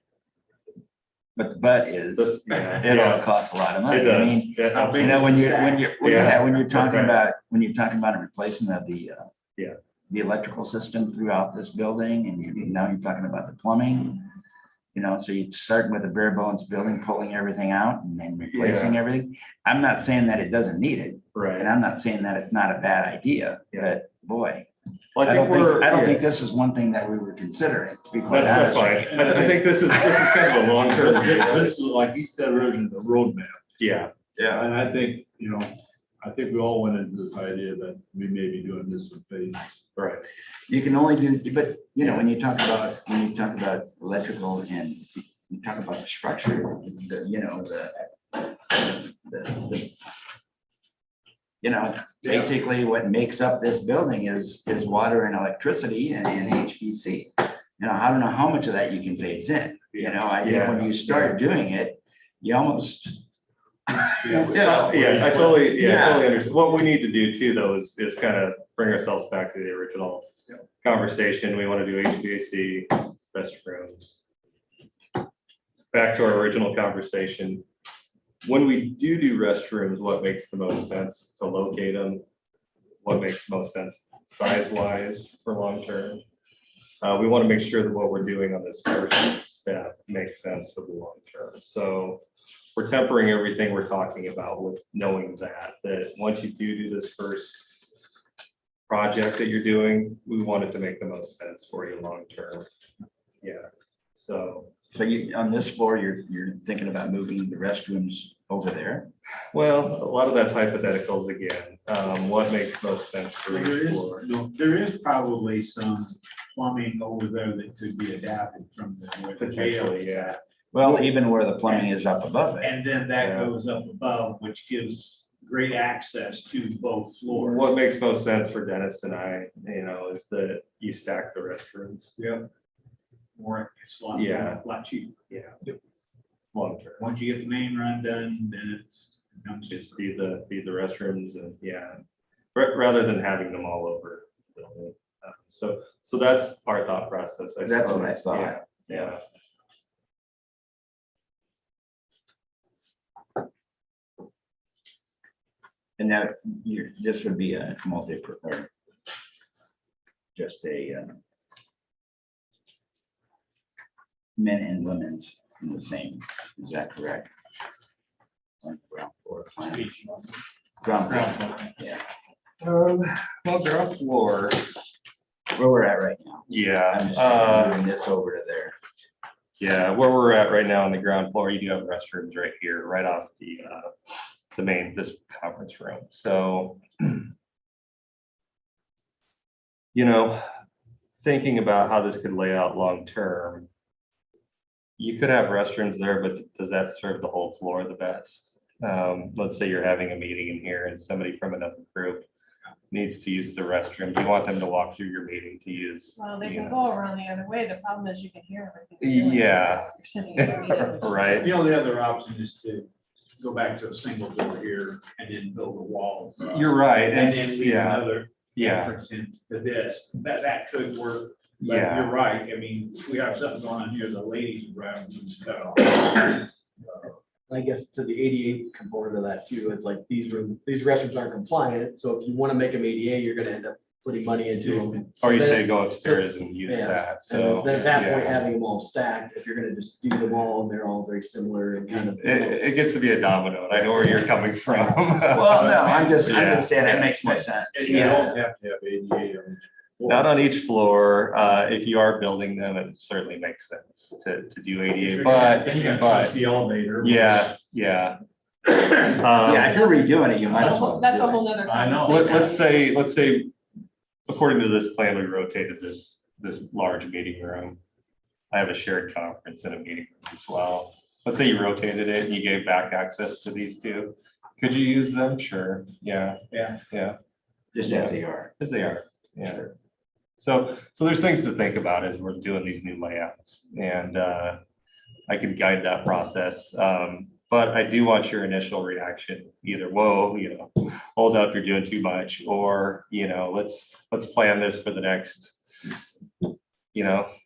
is, Yeah. it all costs a lot of money. It I mean, does. Yeah, How big you know, is when the you're, stack? when you're, Yeah. when you're talking Right. about a replacement of the Yeah. the electrical system throughout this building, and now you're talking about the plumbing, so you start with a bare bones building, pulling everything out and then replacing everything. I'm not saying that it doesn't need it, Right. and I'm not saying that it's not a bad idea, Yeah. but boy, Well, I don't yeah. think this is one thing that we were considering, to be quite That's honest. fine. I think this is kind of a long term. This is like he said originally, the roadmap. Yeah. Yeah. And I think, we all went into this idea that we may be doing this in phases. Right. You can only do, but when you talk about electrical and you talk about the structure, basically what makes up this building is water and electricity and HVAC. I don't know how much of that you can phase in, I think when you start doing it, you almost. Yeah, I totally understand. What we need to do too, though, is kind of bring ourselves back to the original conversation. We want to do HVAC, restrooms. Back to our original conversation. When we do restrooms, what makes the most sense to locate them? What makes most sense size-wise for long-term? We want to make sure that what we're doing on this first step makes sense for the long-term. So we're tempering everything we're talking about with knowing that once you do this first project that you're doing, we want it to make the most sense for you long-term. Yeah, so. So you, on this floor, you're thinking about moving the restrooms over there? Well, a lot of that's hypotheticals again. What makes most sense for There each is, floor? there is probably some plumbing over there that could be adapted from the where the jail Potentially, is yeah. at. Well, even where the plumbing is up above it. And then that Yeah. goes up above, which gives great access to both floors. What makes most sense for Dennis and I, is that you stack the restrooms. Yep. Or it's a lot, Yeah. lot cheaper. Yeah. Long term. Once you get the main run done, then it becomes Just feed the restrooms and, yeah, rather than having them all over. the building. So that's our thought process. That's what I suppose. thought. Yeah. And now this would be a or just a men and women's in the same, is that correct? On the ground floor plan. Ground floor, yeah, Well, ground floor, where we're at right now. I'm yeah, just moving this over to there. yeah, where we're at right now on the ground floor, you do have restrooms right here, right off the this conference room. So, thinking about how this could lay out long term, you could have restrooms there, but does that serve the whole floor the best? Let's say you're having a meeting in here and somebody from another group needs to use the restroom. Do you want them to walk through your meeting to use? Well, they you can know? go around the other way. The problem is you can hear everything. they're doing. Yeah. You're sitting in a meeting, which is- Right. The only other option is to go back to a single door here and then build a wall. across. You're right. And then leave Yeah, another yeah, entrance into this. That could work. But yeah. you're right. I mean, we have something going on here. The ladies room is cut off. I guess to the ADA component of that too, it's like these restrooms aren't compliant, so if you want to make them ADA, you're gonna end up putting money into them. Or you So say then- go upstairs and use Yeah, that. and So then at that point, yeah. having them all stacked, if you're gonna just do them all, and they're all very similar and kind of. It gets to be a domino, and I know where you're coming from. Well, no, I'm just Yeah. saying that makes more sense. And you Yeah. don't have to have ADA on each floor. Not on each floor. If you are building them, it certainly makes sense to do ADA, but, The elevator. yeah, yeah. Yeah, if you're redoing it, you might as well. That's do a it. whole nother. I know. conversation. Let's say, according to this plan, we rotated this large meeting room. I have a shared conference and a meeting room as well. Let's say you rotated it and you gave back access to these two. Could you use them? Sure. Yeah. Yeah. Yeah, Just as they are. as they are. Yeah. So there's things to think about as we're doing these new layouts, and I can guide that process. But I do want your initial reaction, either, whoa, hold up, you're doing too much, or, let's plan this for the next,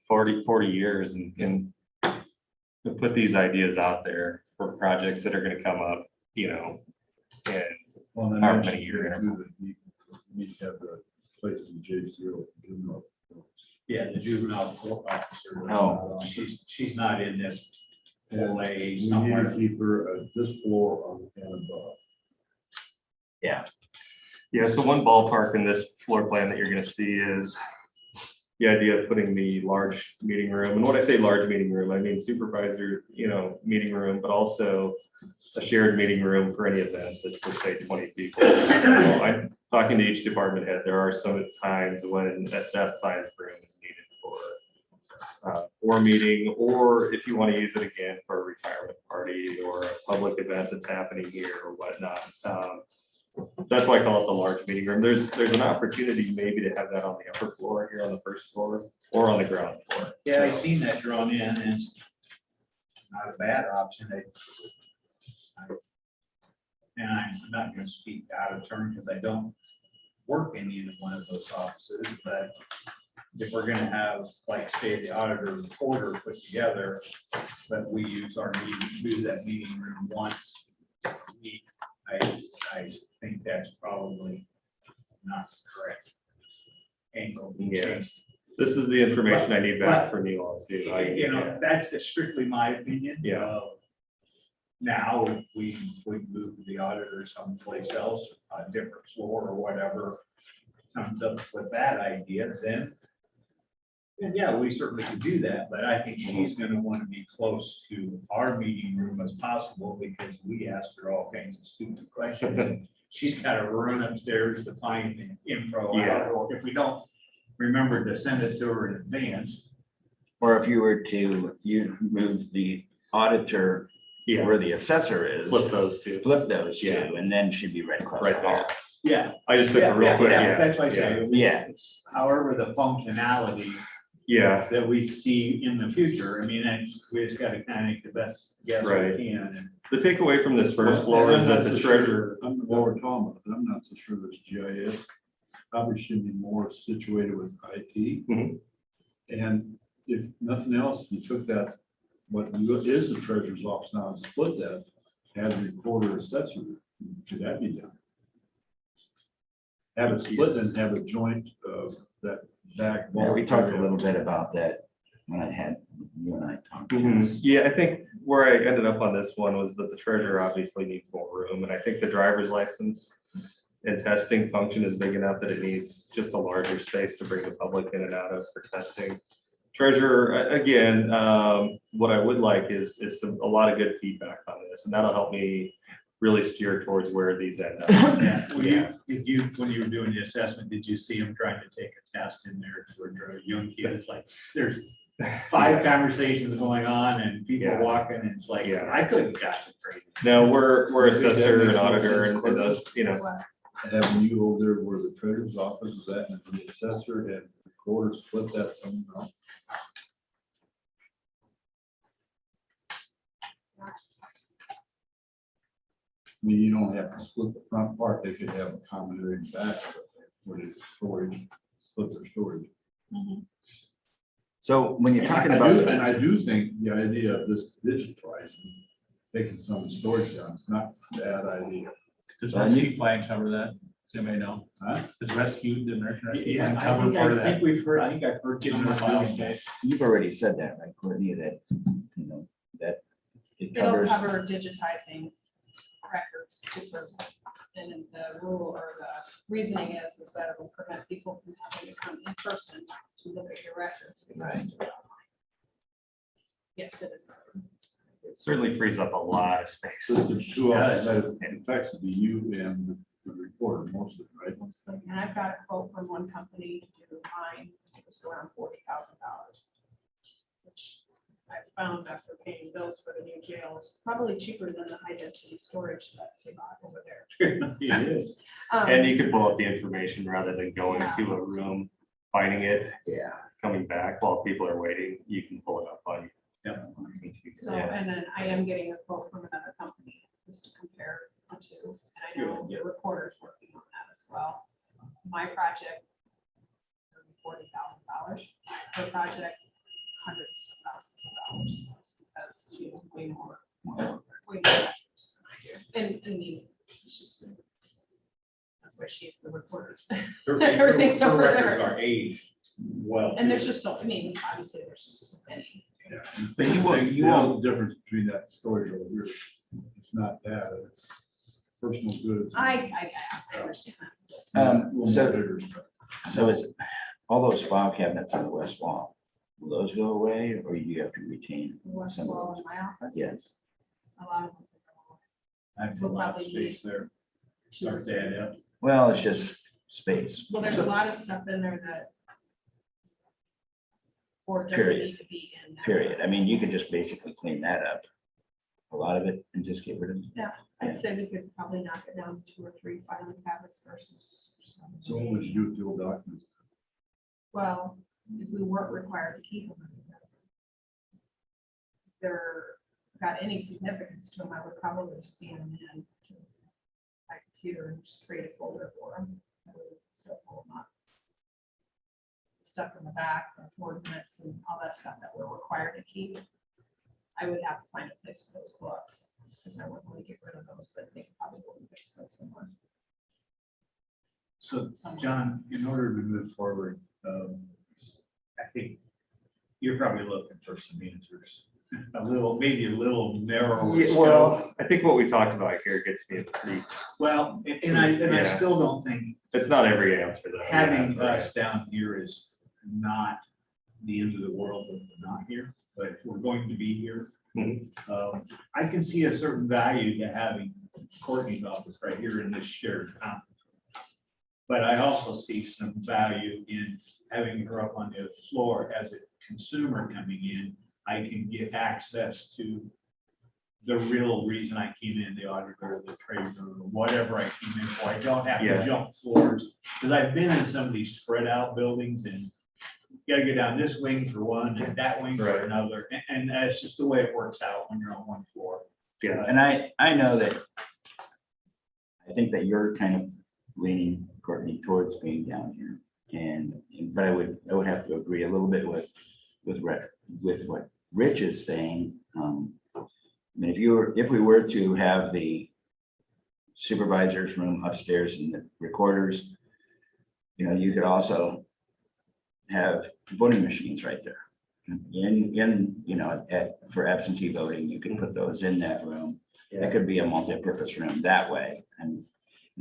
40 years and put these ideas out there for projects that are gonna come up, and Well, then However I many should year do interval. that you need to have the places in J0. Yeah, the juvenile court officer. Oh. She's not in this full A We need somewhere. to keep her at this floor on and above. Yeah, so one ballpark in this floor plan that you're gonna see is the idea of putting the large meeting room. And when I say large meeting room, I mean supervisor, meeting room, but also a shared meeting room for any event that's, let's say, 20 people. So I'm talking to each department head. There are some times when that size room is needed for a meeting, or if you want to use it again for a retirement party or a public event that's happening here or whatnot. That's why I call it the large meeting room. There's an opportunity maybe to have that on the upper floor here on the first floor or on the ground floor. Yeah, I So, seen that drawn in, and it's not a bad option. And I'm not gonna speak out of turn because I don't work in either one of those offices, but if we're gonna have, like, say, the auditor reporter put together, but we use that meeting room once a week, I think that's probably not the correct angle. to Yeah. chase. this is the information I need back from you all too. Yeah. That's just strictly my opinion. Yeah. Now, if we move the auditor someplace else, a different floor or whatever, comes up with that idea, then And yeah, we certainly could do that, but I think she's gonna wanna be close to our meeting room as possible because we asked her all kinds of stupid questions. She's gotta run upstairs to find the info out, or if we don't remember to send it to her in advance. Or if you were to, you move the auditor where the assessor is. Flip those two. Flip those two, Yeah. and then she'd be right across Right the there. hall. Yeah. I just took a real quick, yeah. That's why I say. Yeah. It's however the functionality Yeah, that we see in the future. I mean, we just gotta kind of make the best guess Right. we can. And the takeaway from this first floor And is I'm that not the so treasurer. sure- I'm what we're talking about, but I'm not so sure this GIS probably should be more situated with IT. Mhm. And if nothing else, you took that, what is the treasurer's office now, and split that, have a recorder assessor, should that be done? Have it split and have a joint of that back. Yeah, we vault talked a area. little bit about that when I had, you and I talked. Yeah, I think where I ended up on this one was that the treasurer obviously needs more room, and I think the driver's license and testing function is big enough that it needs just a larger space to bring the public in and out of for testing. Treasurer, again, what I would like is a lot of good feedback on this, and that'll help me really steer towards where these end up. yeah, when Yeah. when you were doing the assessment, did you see him trying to take a test in there for a young kid? It's like, there's 5 conversations going on and people Yeah. walking, and it's like, Yeah. I couldn't concentrate. No, we're I think that assessor makes and more auditor sense. and those, you know, Having you over there where the treasurer's office is at and the assessor and recorder split that somehow. I mean, you don't have to split the front part, they could have a common area in back where it's storage, split their storage. So when you're talking And about, I do think the idea of this digitalizing, taking some of the storage down, is not a bad idea. Does rescue plan cover that? Does anybody know? Huh? Does rescue, the American Rescue Yeah, Plan I cover think, part of I that? think we've heard, I think I've heard. Getting some the of file those. space? you've already said that, right, Courtney, that, you know, that it It'll covers. cover digitizing records. And then the rule or the reasoning is that it will prevent people from having to come in person to look at your records. They can just do it online. Yes, it is. it certainly frees up a lot of space. So there's two Yes. offsets, that affects the you and the recorder mostly, right? Mostly. And I've got a quote from one company to do mine, it was around $40,000. Which I found after paying bills for the new jail is probably cheaper than the high density storage that they bought over there. It is. And you can pull up the information rather than going to a room, finding it, Yeah. coming back while people are waiting, you can pull it up on. So, Yeah. and then I am getting a quote from another company just to compare the two. And I know your recorder's working on that as well. My project, $40,000 per project, hundreds of thousands of dollars. That's because she has way more records than I do. And I mean, it's just, that's why she's the recorder. Everything's Her over records there. are aged well. And there's just so, I mean, obviously, there's just so many. But you won't- you know the difference between that storage over here. It's not that, it's personal goods. I understand that. Just- A little more So- bigger stuff. So is, all those file cabinets on the west wall, will those go away or you have to retain? What's some of wall those? in my office? Yes. A lot of them. I have a lot of space there. Starts to add up. Well, it's just space. Well, there's a lot of stuff in there that. Or doesn't Period. need to be in. there. Period. I mean, you could just basically clean that up. A lot of it and just get rid of it. Yeah, I'd say we could probably knock it down to 2 or 3 filing cabinets versus. So what would you do with the old documents? Well, if we weren't required to keep them. If they're got any significance to them, I would probably scan them in to my computer and just create a folder for them. I would still pull them up. Stuff in the back, the ordinance and all that stuff that we're required to keep. I would have to find a place for those books, because I wouldn't want to get rid of those, but they probably wouldn't fix those somewhere. So, John, in order to move forward, I think you're probably looking for some answers. Maybe a little narrower. Yeah, scope. well, I think what we talked about here gets me a pretty, Well, and I Yeah. still don't think it's not every answer though. having Yeah, right. us down here is not the end of the world if we're not here, but if we're going to be here, Mhm. I can see a certain value to having Courtney's office right here in this shared conference room. But I also see some value in having her up on the other floor as a consumer coming in. I can get access to the real reason I came in, the auditor, the trade room, or whatever I came in for. I don't have Yeah. to jump floors, because I've been in some of these spread out buildings and you gotta go down this wing for one, and that wing for Right. another, and that's just the way it works out when you're on one floor. Yeah. And I know that, I think that you're kind of leaning, Courtney, towards being down here. But I would have to agree a little bit with what Rich is saying. I mean, if we were to have the supervisor's room upstairs and the recorders, you could also have voting machines right there. For absentee voting, you could put those in that room. That could be a multi-purpose room that way. And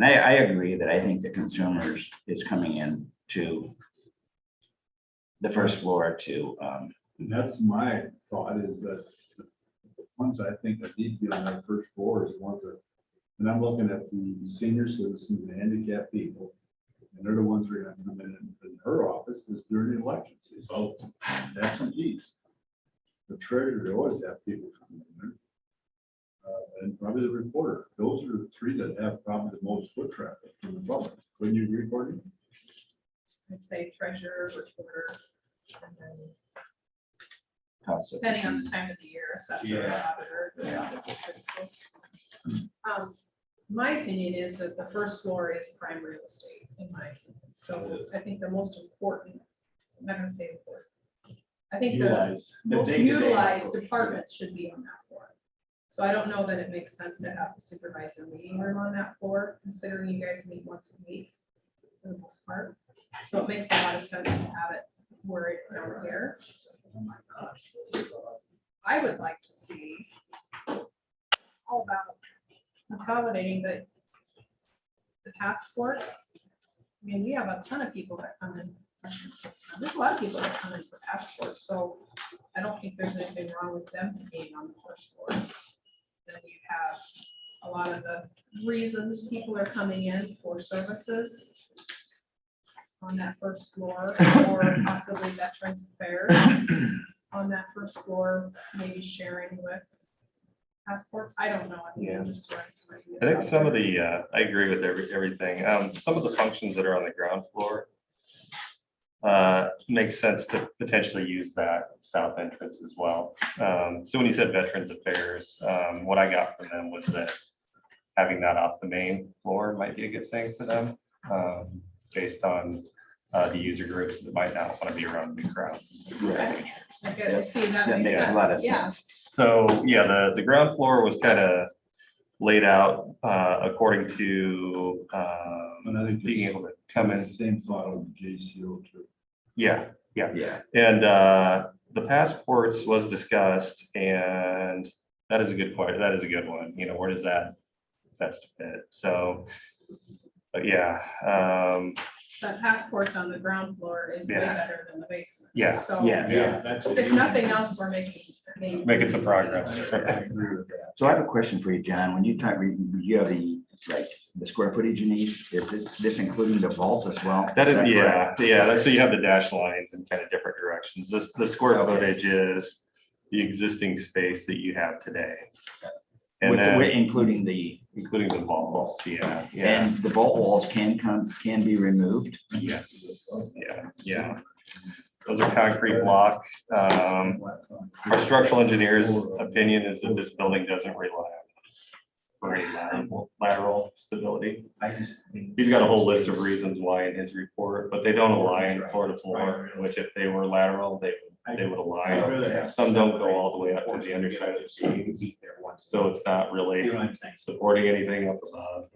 I agree that I think the consumers is coming in to the first floor to, And that's my thought, is that the ones I think that need to be on that first floor is the ones that, and I'm looking at the senior citizens and handicapped people. And they're the ones that are gonna come in her office is during the election season. So that's some keys. The treasurer, they always have people coming in there. And probably the reporter. Those are the three that have probably the most foot traffic from the public. Couldn't you agree, Courtney? I'd say treasurer, recorder, and then house. depending on the time of the year, assessor, Yeah. auditor. My opinion is that the first floor is prime real estate, in my opinion. So I think the most important, I'm not gonna say important. I think the Utilized. most day-to-day utilized operation. departments should be on that floor. So I don't know that it makes sense to have the supervisor meeting room on that floor, considering you guys meet once a week for the most part. So it makes a lot of sense to have it where it over here. I would like to see all about consolidating the task force. I mean, we have a ton of people that come in. There's a lot of people that come in for task force, so I don't think there's anything wrong with them being on the first floor. Then you have a lot of the reasons people are coming in for services on that first floor, or possibly Veterans Affairs on that first floor, maybe sharing with passports. I don't know. I think I'm just throwing some ideas I think out some of there. the, I agree with everything. Some of the functions that are on the ground floor makes sense to potentially use that south entrance as well. So when you said Veterans Affairs, what I got from them was that having that off the main floor might be a good thing for them, based on the user groups that might not want to be around the crowd. Okay, see, that That makes makes a lot of sense. Yeah, sense. So, yeah, the ground floor was kind of laid out according to And I think being able to come in. Same thought on the JCO too. Yeah, Yeah. and the passports was discussed, and that is a good point. That is a good one. Where does that best fit? So, but yeah, that passports on the ground floor is way Yeah. better than the basement. Yeah. So Yeah. Yeah, that's. if nothing else, we're making some progress. I agree with that. So I have a question for you, John. When you talk, you have the square footage you need, is this including the vault as well? that is, correct? yeah. That's so you have the dash lines in kind of different directions. The square Okay. footage is the existing space that you have today, and then Including the, including the vaults. Yeah. and the vault walls can be removed. Yes. Yeah. Those are concrete block. Our structural engineer's opinion is that this building doesn't rely on very lateral stability. He's got a whole list of reasons why in his report, but they don't align floor to floor, which if they were lateral, they would align. Some don't go all the way up to the underside of the beams, so it's not really You know what I'm saying? supporting anything up above.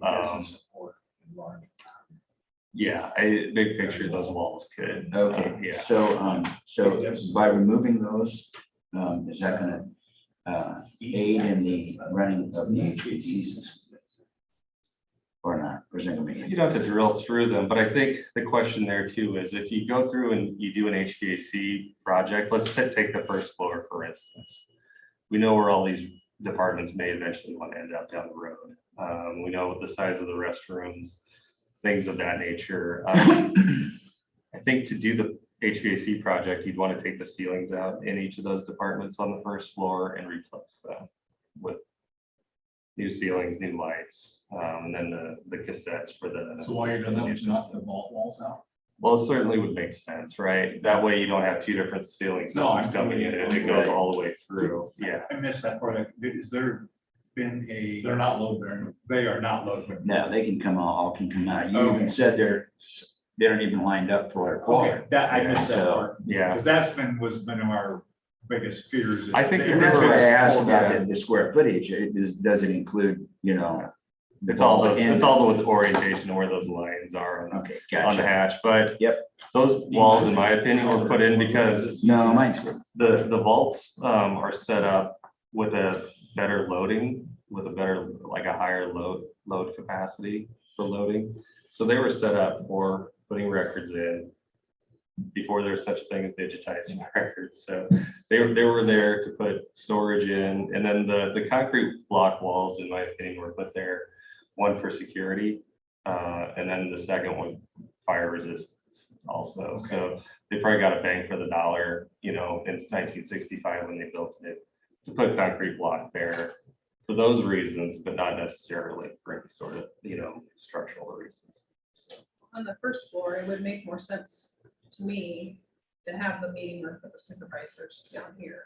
Yeah, big picture, those walls could. Okay, Yeah. so by removing those, is that gonna aid in the running of the HVAC system? Or not? presumably. You don't have to drill through them, but I think the question there too is if you go through and you do an HVAC project, let's take the first floor, for instance. We know where all these departments may eventually want to end up down the road. We know the size of the restrooms, things of that nature. I think to do the HVAC project, you'd want to take the ceilings out in each of those departments on the first floor and replace them with new ceilings, new lights, and then the cassettes for the. So while you're doing that, new it's not system. the vault walls out. Well, it certainly would make sense, right? That way you don't have two different ceiling No, systems coming in and it goes all the way through. Yeah. I missed that part. Is there been They're not load bearing. they are not loaded. No, they can come out, all can come out. You Okay. even said they aren't even lined up for our floor. Okay, that, I missed that So- part. Yeah. Because that's was one of our biggest fears. I think And that's why I asked about Yeah. the square footage. Does it include, the It's all vault those, and- it's all the orientation of where those lines are Okay, on the gotcha. hatch, but. Yep. Those walls, in my opinion, were put in because No, mine's good. the vaults are set up with a better loading, with a better, like a higher load capacity for loading. So they were set up for putting records in before there's such a thing as digitizing records. So they were there to put storage in, and then the concrete block walls, in my opinion, were put there, one for security, and then the second one, fire resistance also. So they probably got a bang for the dollar, in 1965 when they built it, to put concrete block there for those reasons, but not necessarily for any sort of, structural reasons. So, On the first floor, it would make more sense to me to have the meeting room for the supervisors down here.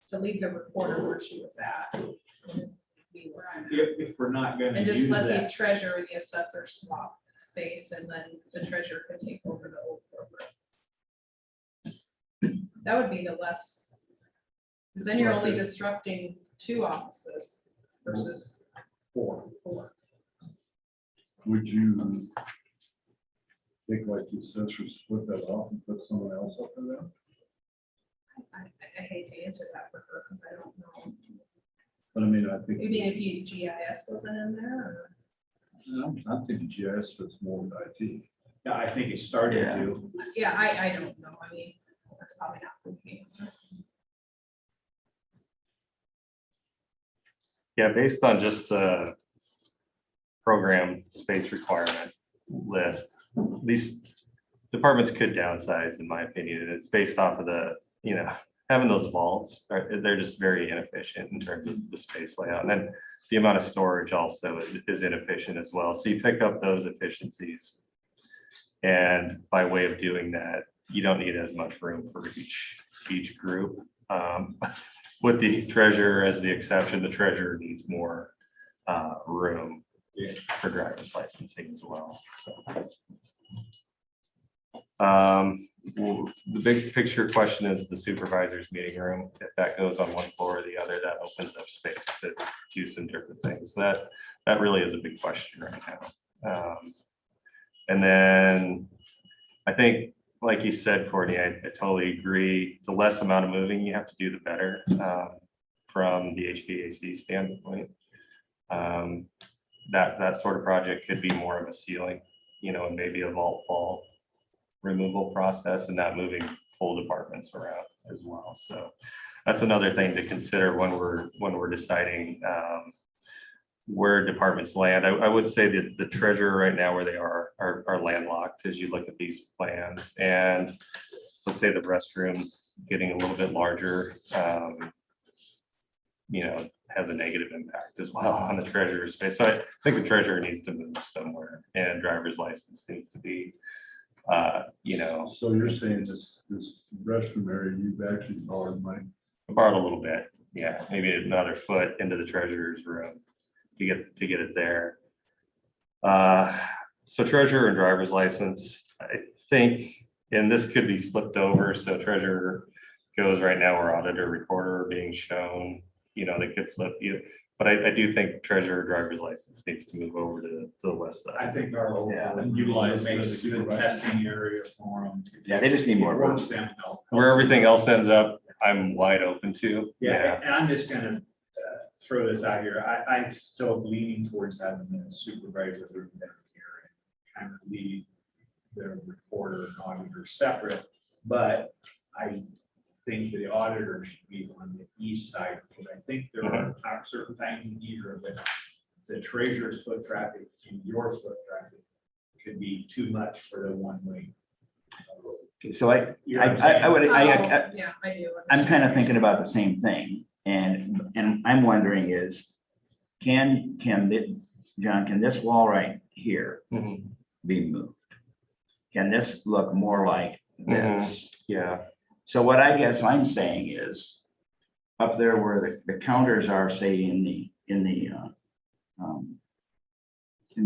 To leave the recorder where she was at. And be where I'm at. If we're not gonna And just use let the that, treasurer and the assessor swap space, and then the treasurer could take over the old program. That would be the less, because then you're only disrupting 2 offices versus 4. Would you think like the assessor split that off and put someone else up in there? I hate to answer that for her, because I don't know. But I mean, I think. Maybe if you GIS wasn't in there, or? I'm thinking GIS fits more with IT. yeah, I think it started Yeah. to. Yeah, I don't know. I mean, that's probably not for me to answer. Yeah, based on just the program space requirement list, these departments could downsize, in my opinion, and it's based off of the, having those vaults, they're just very inefficient in terms of the space layout. And then the amount of storage also is inefficient as well. So you pick up those efficiencies. And by way of doing that, you don't need as much room for each group. With the treasurer as the exception, the treasurer needs more room for driver's licensing as well. So. The big picture question is the supervisor's meeting room. If that goes on one floor or the other, that opens up space to do some different things. That really is a big question right now. And then I think, like you said, Courtney, I totally agree. The less amount of moving you have to do, the better from the HVAC standpoint. That sort of project could be more of a ceiling, and maybe a vault wall removal process and not moving full departments around as well. So that's another thing to consider when we're deciding where departments land. I would say that the treasurer right now where they are landlocked as you look at these plans. And let's say the restrooms getting a little bit larger, has a negative impact as well on the treasurer's space. So I think the treasurer needs to move somewhere and driver's license needs to be, So you're saying this restroom area, you've actually borrowed money? borrowed a little bit. Yeah, maybe another foot into the treasurer's room to get it there. So treasurer and driver's license, I think, and this could be flipped over. So treasurer goes right now where auditor recorder are being shown, they could flip you. But I do think treasurer driver's license needs to move over to the west side. I think our whole. Yeah. And utilize the Makes the supervisor. testing area for them. Yeah, they just need more room. Works them out. Where everything else ends up, I'm wide open to. Yeah, and I'm just gonna throw this out here. I'm still leaning towards having a supervisor room down here and kind of leave the recorder and auditor separate. But I think the auditor should be on the east side, because I think there are certain times in the year that the treasurer's foot traffic and your foot traffic could be too much for the one way. So I You know what I'm saying? would, Yeah, I do. I'm kind of thinking about the same thing, and I'm wondering is, John, can this wall right here be moved? Can this look more like this? Yeah. So what I guess I'm saying is, up there where the counters are, say, in the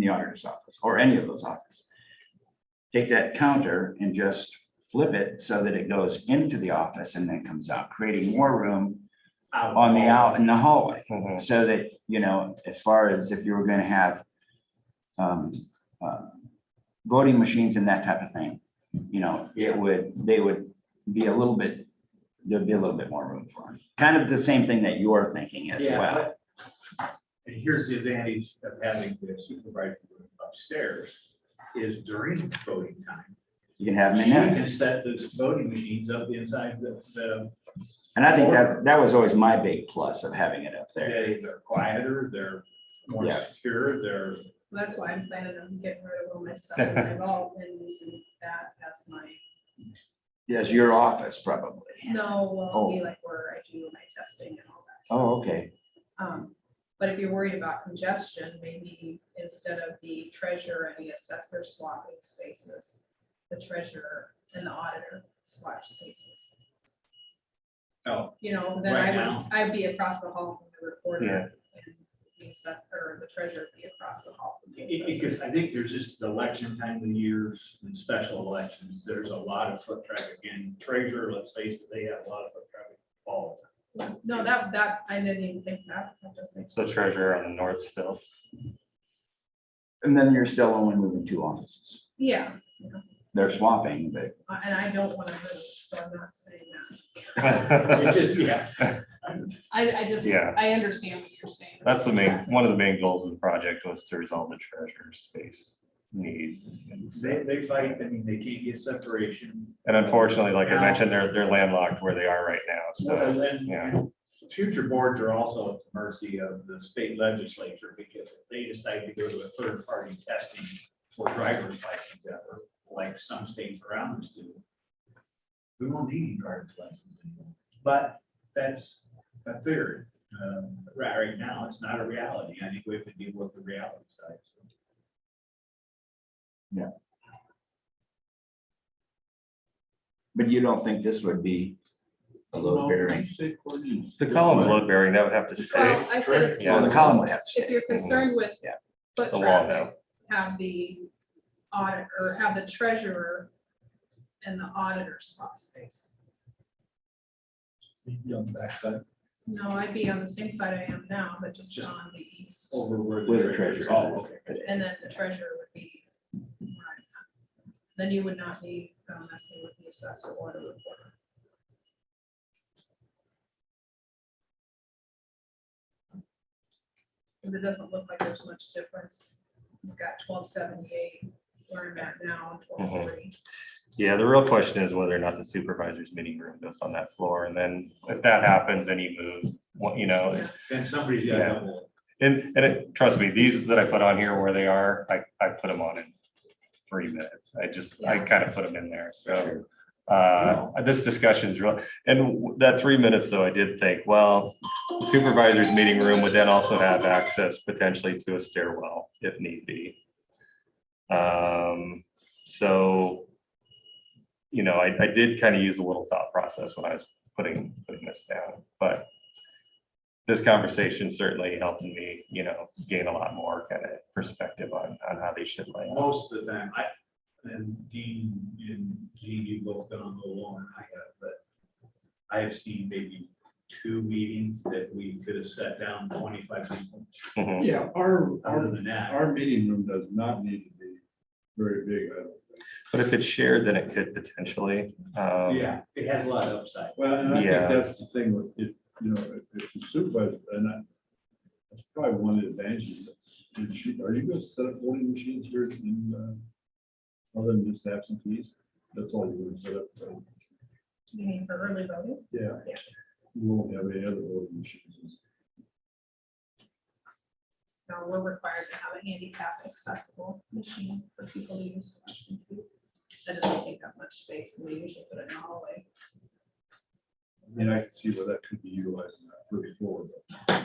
auditor's office, or any of those offices, take that counter and just flip it so that it goes into the office and then comes out, creating more room on the out in the hallway. So that, as far as if you were gonna have voting machines and that type of thing, they would be a little bit, there'd be a little bit more room for them. Kind of the same thing that you're thinking as Yeah, well. and here's the advantage of having the supervisor room upstairs, is during voting time, You can have them she in there. can set those voting machines up inside the, And I think that was always my big plus of having it up there. they're quieter, they're more Yeah. secure, they're. That's why I'm planning on getting rid of all my stuff in my vault and using that as my, Yes, your office probably. no, well, it'll be like where I do my testing and all that stuff. Oh, okay. But if you're worried about congestion, maybe instead of the treasurer and the assessor swapping spaces, the treasurer and the auditor swap spaces. Oh, Then Right now? I'd be across the hall from the recorder. Yeah. And the assessor, or the treasurer would be across the hall from the because assessor. I think there's just the election time of the years and special elections, there's a lot of foot traffic in treasurer, let's face it, they have a lot of foot traffic all the time. No, that, I didn't even think that. That does make So sense. treasurer on the north still. And then you're still only moving two offices. Yeah, They're swapping, but and I don't want to move, so I'm not saying that. It just, yeah. I just, Yeah. I understand what you're saying. That's one of the main goals of the project was to resolve the treasurer's space needs. They fight, I mean, they can't get separation. And unfortunately, like I mentioned, they're landlocked where they are right now. So, Well, and yeah. future boards are also at the mercy of the state legislature, because if they decide to go to a third party testing for driver's license ever, like some states around us do, we won't need driver's license anymore. But that's a theory. Right now, it's not a reality. I think we have to deal with the reality side. but you don't think this would be a load bearing? The column load bearing, that would have to stay. Well, I said, Yeah. Well, the column would have to if stay. you're concerned with Yeah. foot The wall traffic, have the audit, or have the treasurer and the auditor swap space. On the backside. No, I'd be on the same side I am now, but just on the east. Over where With the the treasurer's. treasurer. Oh, okay. And then the treasurer would be. Right. Then you would not be messing with the assessor or the reporter. Because it doesn't look like there's much difference. He's got 1278 where I'm at now, and 1240. Yeah, the real question is whether or not the supervisor's meeting room goes on that floor. And then if that happens, then you move, Yeah. Then somebody's got Yeah. to. and trust me, these that I put on here where they are, I put them on in 3 minutes. I Yeah. kind of put them in there. So this discussion's real. And that 3 minutes though, I did think, well, the supervisor's meeting room would then also have access potentially to a stairwell if need be. So, I did kind of use a little thought process when I was putting this down, but this conversation certainly helped me, gain a lot more kind of perspective on how they should lay out. Most of the time, and Dean and Gene, you both been on a little longer than I have, but I have seen maybe 2 meetings that we could have sat down 25 people. Mhm. Yeah, Other than that, our meeting room does not need to be very big, I don't think. But if it's shared, then it could potentially. yeah, it has a lot of upside. Well, and I think Yeah. that's the thing with, if the supervisor, and That's probably one of the advantages. Are you gonna set up voting machines here in, other than just absentees? That's all you're gonna set up, right? You mean for early voting? Yeah. Yeah. You won't have any other voting machines. No, we're required to have a handicap accessible machine for people to use. That doesn't take up much space, and we usually put it in the hallway. I mean, I can see where that could be utilized in that first floor, but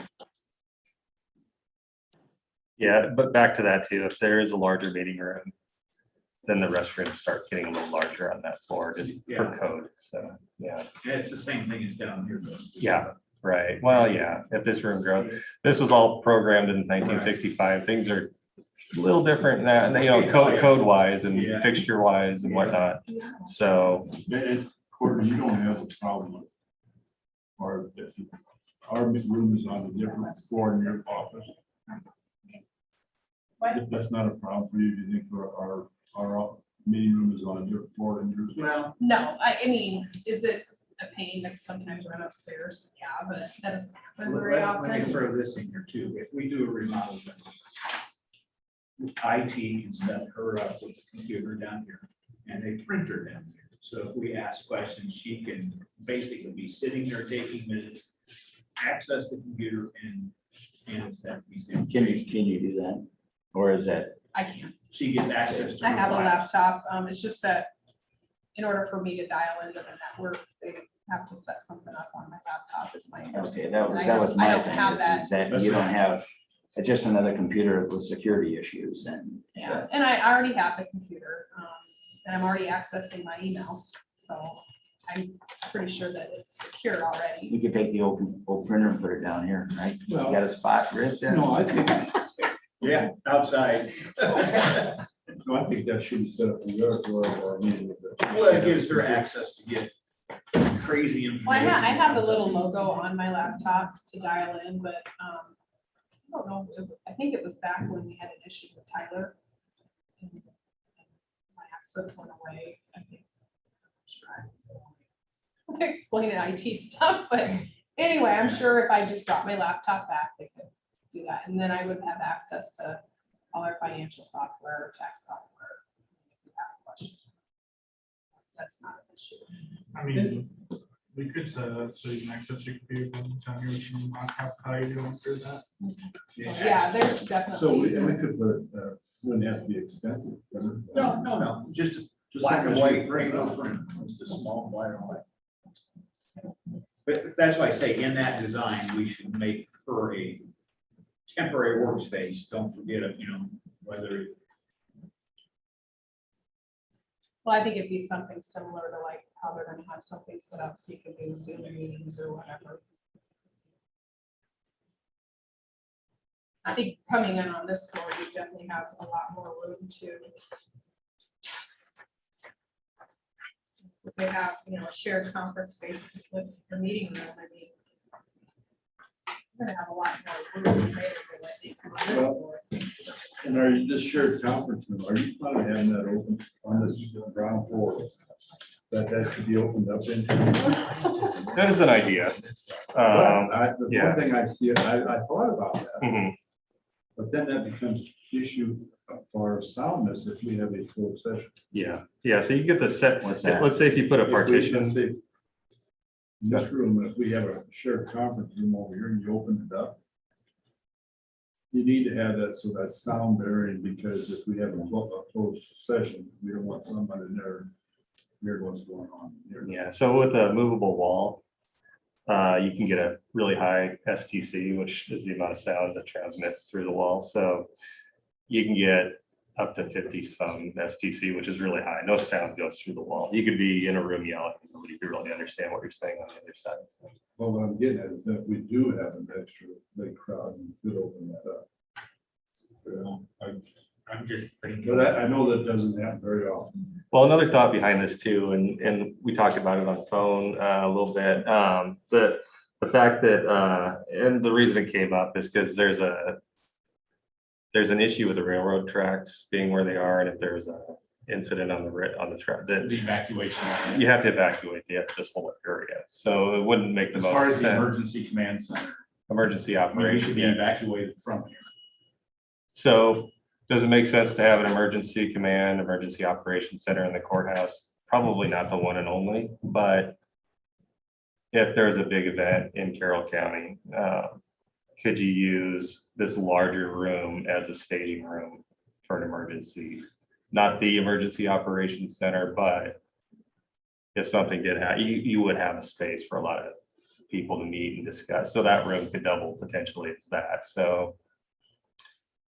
Yeah, but back to that too, if there is a larger meeting room, then the restrooms start getting a little larger on that floor, just for Yeah. code, so, yeah. And it's the same thing as down here. though. Yeah. Right, well, yeah, if this room grows, this was all programmed in 1965, things are a little different now, and, you know, code wise and Yeah. fixture wise and whatnot, so. and Courtney, you don't have a problem with our room is on a different floor in your office. What? That's not a problem for you, do you think for our meeting room is on a different floor than yours? Well, No, I mean, is it a pain to sometimes run upstairs? Yeah, but that doesn't happen very let me often. throw this in here too. If we do a remodel, IT can set her up with a computer down here and a printer down here. So if we ask questions, she can basically be sitting there taking minutes, access the computer and it's that. Can you do that? Or is that, I can't. She gets access to. I her have a files. laptop. It's just that in order for me to dial into the network, they have to set something up on my laptop. Is my okay, understanding. that And I that was don't- I my don't thing, have that. is that you don't have, it's just another computer with security issues and. Yeah, and I already have the computer, and I'm already accessing my email, so I'm pretty sure that it's secure already. You could take the old printer and put it down here, right? You Well, got a spot for it there? no, I think Yeah, outside. No, I think that should be set up in your floor or meeting with the. Well, it gives her access to get crazy information. Well, I have the little logo on my laptop to dial in, but I don't know, I think it was back when we had an issue with Tyler. And my access went away, I think. I'm sure I explain IT stuff, but anyway, I'm sure if I just brought my laptop back, they could do that, and then I would have access to all our financial software, tax software. if you have questions. That's not an issue. I mean, we could set it up so you can access your computer from time you can not have how you're going through that. So, yeah, there's So definitely. we could put, wouldn't have to be expensive. No, just black and white, gray, no print, just a small black and white. But that's why I say in that design, we should make her a temporary workspace. Don't forget it, whether it Well, I think it'd be something similar to like how they're gonna have something set up so you can do Zoom meetings or whatever. I think coming in on this floor, you definitely have a lot more room to. Because they have, a shared conference space with the meeting room, I mean. You're gonna have a lot more room available, I think, on this floor. And are you, this shared conference room, are you planning on having that open on this ground floor? That should be opened up into? That is an idea. The yeah. one thing I see, I thought about that, Mhm. but then that becomes an issue for soundness if we have a closed session. Yeah, so you get the set, What's that? let's say if you put a If we- let's partition, say, in this room, if we have a shared conference room over here and you open it up, you need to have that, so that sound barrier, because if we have a closed session, we don't want someone in there hearing what's going on here. yeah, so with a movable wall, you can get a really high STC, which is the amount of sound that transmits through the wall, so you can get up to 50 some STC, which is really high. No sound goes through the wall. You could be in a room yelling, and nobody could really understand what you're saying on the other side. So, Well, what I'm getting at is that if we do have an extra big crowd, we could open that up. I'm just thinking. But I know that doesn't happen very often. well, another thought behind this too, and we talked about it on the phone a little bit. The fact that and the reason it came up is because there's an issue with the railroad tracks being where they are, and if there's a incident on the track, that The evacuation. you have to evacuate this whole area. So it wouldn't make the As most far as the sense. emergency command center, emergency I mean, we operation. should be Yeah. evacuated from here. So does it make sense to have an emergency command, emergency operations center in the courthouse? Probably not the one and only, but if there's a big event in Carroll County, could you use this larger room as a staging room for an emergency? Not the emergency operations center, but if something did happen, you would have a space for a lot of people to meet and discuss. So that room could double potentially as that. So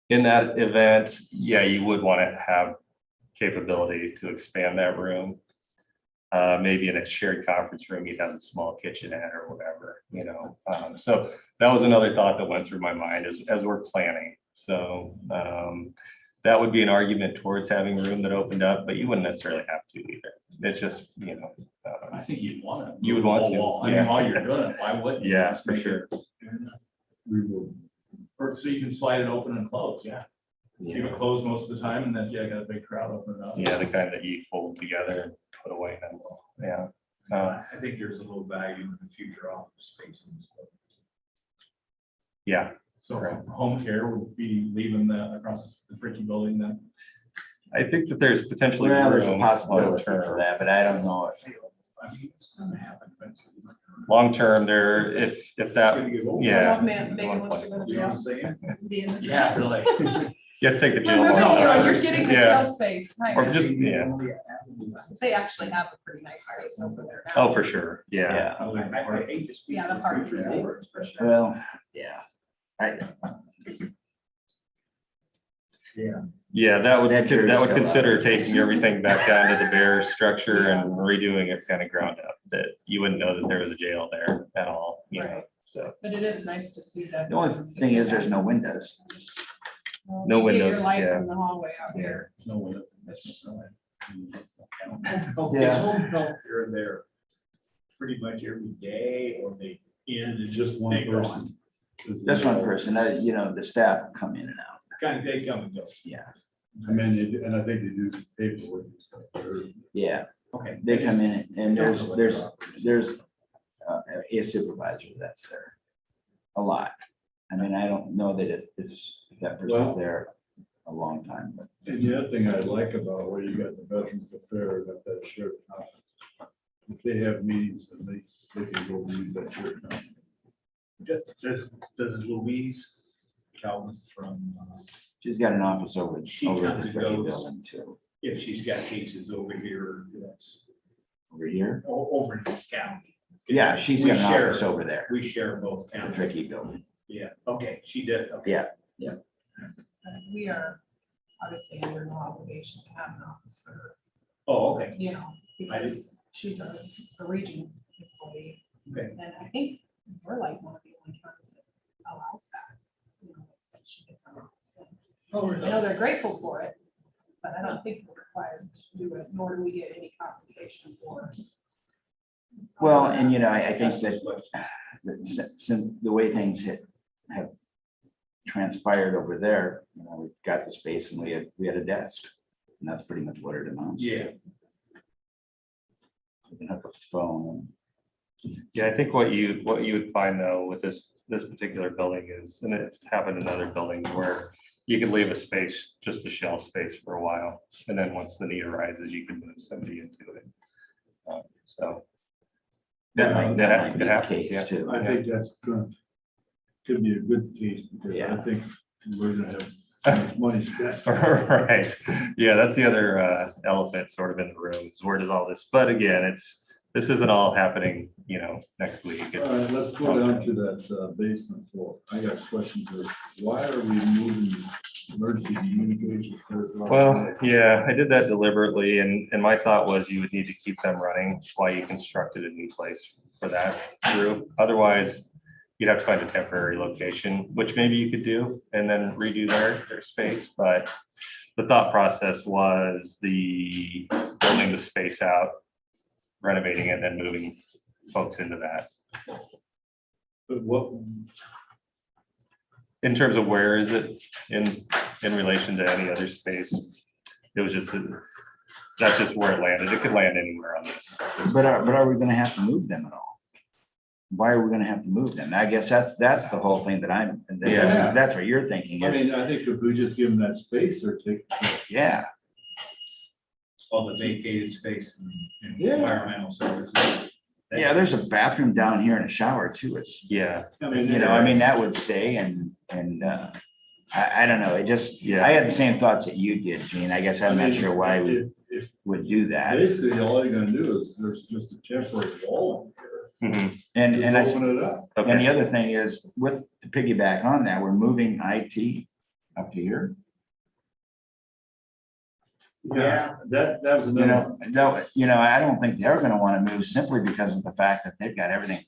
in that event, yeah, you would want to have capability to expand that room. Maybe in a shared conference room, you'd have a small kitchenette or whatever, you know. So that was another thought that went through my mind as we're planning. So that would be an argument towards having room that opened up, but you wouldn't necessarily have to either. It's just, you know. I think you'd want to. You would want to, I mean, yeah. while you're doing it, why wouldn't you? Yeah, Just for make it- sure. Or so you can slide it open and close, yeah. Keep it closed most of the time and then, yeah, got a big crowd open it up. Yeah, the kind that you fold together and put away. And yeah. I think there's a little value in the future office space. in this building. Yeah. So home care would be leaving that across the freaky building then. I think that there's potentially. Well, there's a room possibility for long-term. that, but I don't know if. I mean, it's gonna happen eventually. Long-term there, if that, yeah. Megan wants to go to You know what jail. I'm saying? Be in the jail. Yeah, really. You have to take the jail. We're moving ball. you, and you're getting the Yeah. jail space. Or Nice. just, yeah. They actually have a pretty nice space over there now. Oh, for sure. Yeah. I hate to speak. Yeah, the for parking future space, efforts, for but sure. Well, yeah. Yeah, that would That jury's still out. consider taking everything back down to the bare structure and redoing it kind of ground up, that you wouldn't know that there was a jail there at all, you know, Right. so. But it is nice to see that. The only thing is there's no windows. Well, No you get your windows, light yeah. from the hallway out here. No way. That's no way. It's Yeah. home health here and there, pretty much every day, or they in and Just one they go on. person. Just one person, you know, the staff will come in and out. Kind of, they come and go. Yeah, I mean, and I think they do paperwork and stuff. yeah. Okay. They come in and there's a supervisor that's there a lot. I mean, I don't know that it's, if that person's Well- there a long time, but And the other thing I like about where you got the Veterans Affairs at that shared conference, if they have meetings, and they can go use that shared conference. Does Louise Calvin's from, she's got an office over at She the comes and Fricky goes. building too. if she's got cases over here, that's Over here? over in this county? Yeah, she's We got an share- office over there, We share both the counties. Fricky building. Yeah, okay, she did, okay. Yeah. We are obviously under no obligation to have an office for her, Oh, okay, you know, because she's a region employee. okay. And I think we're like one of the only counties that allows that, you know, that she gets an office. And Oh, I know they're grateful for it, but I don't think we're required to do it, nor do we get any compensation for it. Well, and you know, I think that since the way things have transpired over there, you know, we've got the space and we had a desk. And that's pretty much what it amounts to. Yeah, We can hook up the phone. Yeah, I think what you would find though with this particular building is, and it's happened in other buildings where you can leave a space, just a shell space for a while. And then once the need arises, you can move somebody into it. So. That might be it the happens, yeah. case too. I think that's gonna, could be a good case, because I Yeah. think we're gonna have too much money spent. Right, yeah, that's the other elephant sort of in the room, is where does all this, but again, this isn't all happening, you know, next week. All right, let's go down to that basement floor. I got questions there. Why are we moving emergency communications? Well, yeah, I did that deliberately, and my thought was you would need to keep them running while you constructed a new place for that group. Otherwise, you'd have to find a temporary location, which maybe you could do, and then redo their space. But the thought process was the building the space out, renovating it, and then moving folks into that. But what, In terms of where is it in relation to any other space? It was just, that's just where it landed. It could land anywhere on this. But are we gonna have to move them at all? why are we gonna have to move them? I guess that's the whole thing that Yeah. that's what you're thinking I is, mean, I think if we just give them that space or take. yeah. All the vacated space and Yeah. environmental services. Yeah, there's a bathroom down here and a shower too. It's, Yeah, I mean, that would stay and, I don't know, it just, I had the same thoughts that you did, Gene. I guess I'm not sure why we If would do that. basically, all you're gonna do is, there's just a temporary wall in here. mhm, And I, Just open it up. and the okay, other thing is, with the piggyback on that, we're moving IT up to here. Yeah. That was You another. know, I don't think they're gonna wanna move simply because of the fact that they've got everything.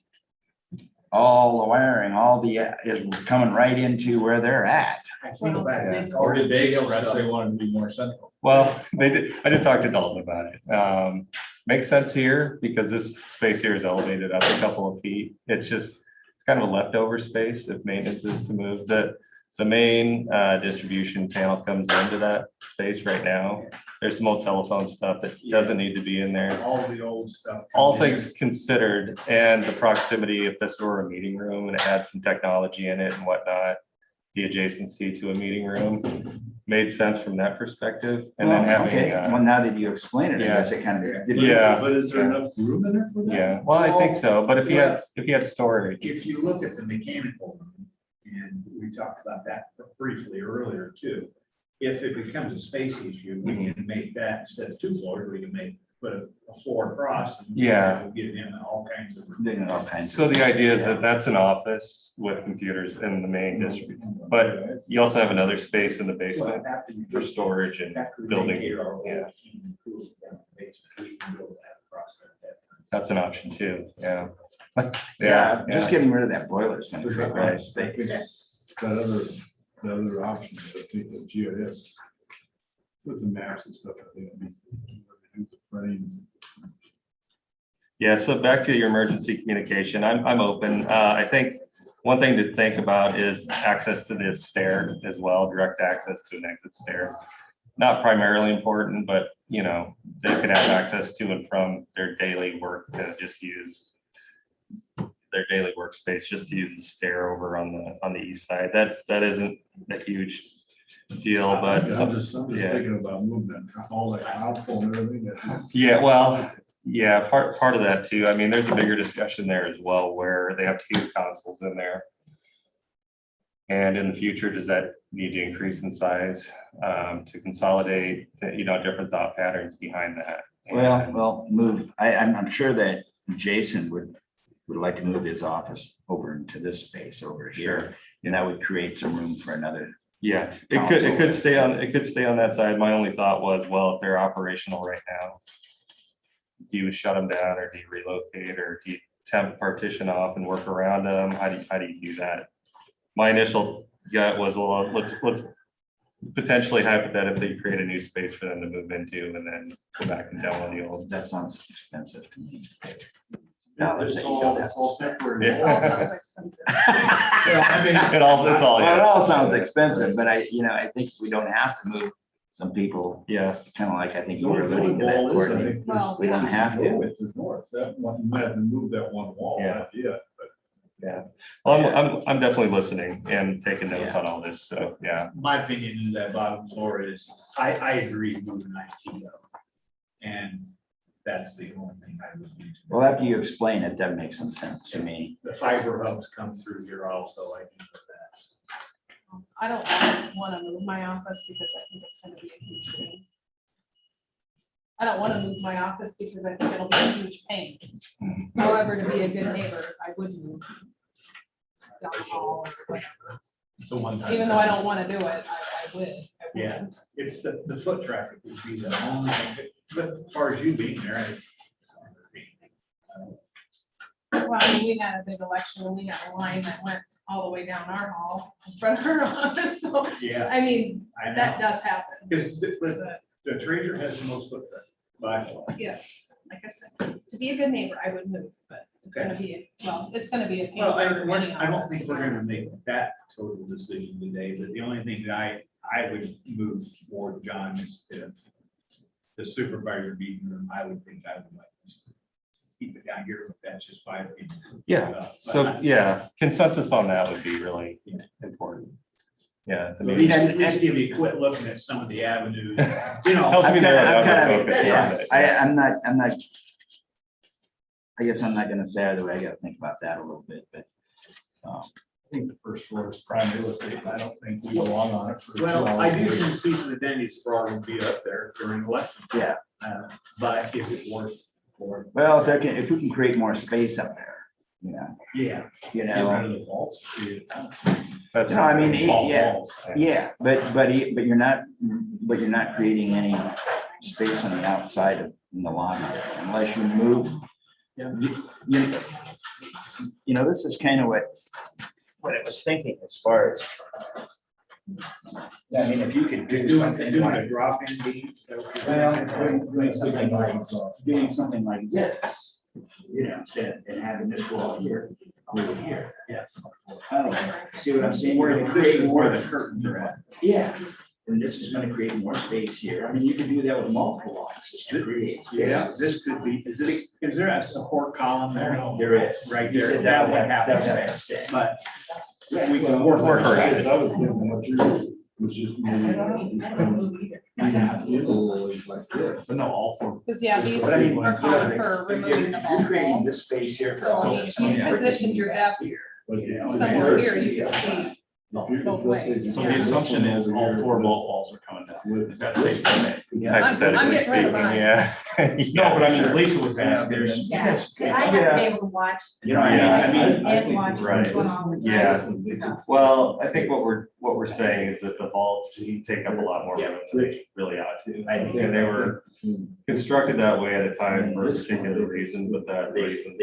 All the wiring, all the, is coming right into where they're at. I think. Or did they jail express stuff- they wanted to be more central? well, I did talk to Dalton about it. Makes sense here because this space here is elevated up a couple of feet. It's kind of a leftover space if maintenance is to move. The main distribution panel comes into that space right now. There's some old telephone stuff that doesn't need to be in there. All the old stuff. All comes in. things considered, and the proximity, if this were a meeting room and it had some technology in it and whatnot, the adjacency to a meeting room made sense from that perspective. And then Well, okay, having, well, now that you explain it, I guess it kind of. Yeah. But is there enough room in there for that? yeah, well, I think so, but if you had storage, If you look at the mechanical room, and we talked about that briefly earlier too, if it becomes a space issue, we can make that instead of 2 floors, we can put a floor across. And Yeah. Give him all kinds of. Doing all kinds of. so the idea is that that's an office with computers in the main district, but you also have another space in the basement for storage and building. Yeah, We can build that across there. that's an option too, yeah. Yeah, just getting rid of that boiler is gonna take a lot of I think space. that other option, I think the GIS. With the maps and stuff, I think. Do the frames. Yeah, so back to your emergency communication, I'm open. I think one thing to think about is access to the stair as well, direct access to an exit stair. Not primarily important, but you know, they could have access to and from their daily work to just use their daily workspace, just to use the stair over on the east side. That isn't a huge deal, but I'm just yeah. thinking about moving that, all that outflow and everything. Yeah, well, yeah, part of that too. I mean, there's a bigger discussion there as well, where they have 2 consoles in there. And in the future, does that need to increase in size to consolidate, different thought patterns behind that? Well, move, I'm sure that Jason would like to move his office over into this space over here. And that would create some room for another. Yeah, it could stay on that side. My only thought was, well, if they're operational right now, do you shut them down or do you relocate or do you temp partition off and work around them? How do you do that? My initial gut was, well, let's potentially hypothetically create a new space for them to move into and then go back and demo the old. That sounds expensive to me. It's all temporary. This all sounds expensive. I mean, It all sounds expensive, but I think we don't have to move some people, yeah. kind of like I think The you were only alluding to that, wall is, I Courtney. think, Well, We don't have to. north is north. That one, you might have to move that one wall. Yeah. Yeah. Yeah, well, I'm definitely listening and taking notes on all this, so, yeah. My opinion is that bottom floor is, I agree moving IT up. And that's the only thing I would do. Well, after you explain it, that makes some sense to me. The fiber hubs come through here also, I think of that. I don't want to move my office because I think it's going to be a huge pain. I don't want to move my office because I think it'll be a huge pain. However, to be a good neighbor, I would move down the hall or whatever. It's a one-time. Even though I don't want to do it, I would. Yeah. It's the foot traffic would be the only thing, but as far as you being there. Well, I mean, we had a big election and we had a line that went all the way down our hall in front of our office, so, Yeah, I mean, I that know. does happen. Because But the treasurer has the most foot traffic by far. yes, like I said, to be a good neighbor, I would move, but it's gonna be, it's gonna be a. pain Well, for everybody I don't else. think we're gonna make that total decision today, but the only thing that I would move toward, John, is the supervisor meeting room. I would think I would like this. keep it down here with benches by. Yeah, so, yeah, consensus on that would be really important. Yeah. I mean, At least give you a quit looking at some of the avenues, you know. Helps me narrow down my focus on Yeah, it. I'm not. I guess I'm not gonna say either way. I gotta think about that a little bit, but. I think the first floor is prime real estate, and I don't think we belong on it for 2 Well, hours. I do think Susan the Denny's fraud will be up there during election. Yeah. But is it worth for? Well, if we can create more space up there, Yeah. you Get rid know. of the vaults. create a house. That's. No, I mean, Vault yeah, walls. yeah, but you're not creating any space on the outside of the lobby unless you move. Yeah. You know, this is kind of what I was thinking as far as. I mean, if you could do something Doing like. a drop-in beam. Doing something like this, instead of having this wall here, over here. Yes. See what I'm saying? Where We're gonna this create is where more, the curtains are at. yeah, and this is gonna create more space here. I mean, you can do that with multiple offices to create space. Yeah, this could be, is there a support column there? There is. Right You there. said That would that have would to stay. But Yeah. we can work Work around I was thinking what you was just. But no, all four. Because yeah, these But I mean, are calling for removing the you're creating walls. this space here. for So all- if you positioned your desk somewhere here, you can see both ways. So the assumption is all 4 vault walls are coming down. Is that safe to say? Yeah. getting rid of mine. Yeah. No, but I mean, Lisa was asking. there's- Yeah, I have to be able to watch. You know, I mean, And watch right. what's going on with Yeah. my stuff. Well, I think what we're saying is that the vaults take up a lot more room than they really ought to. And they were constructed that way at a time for a particular reason, but that reason.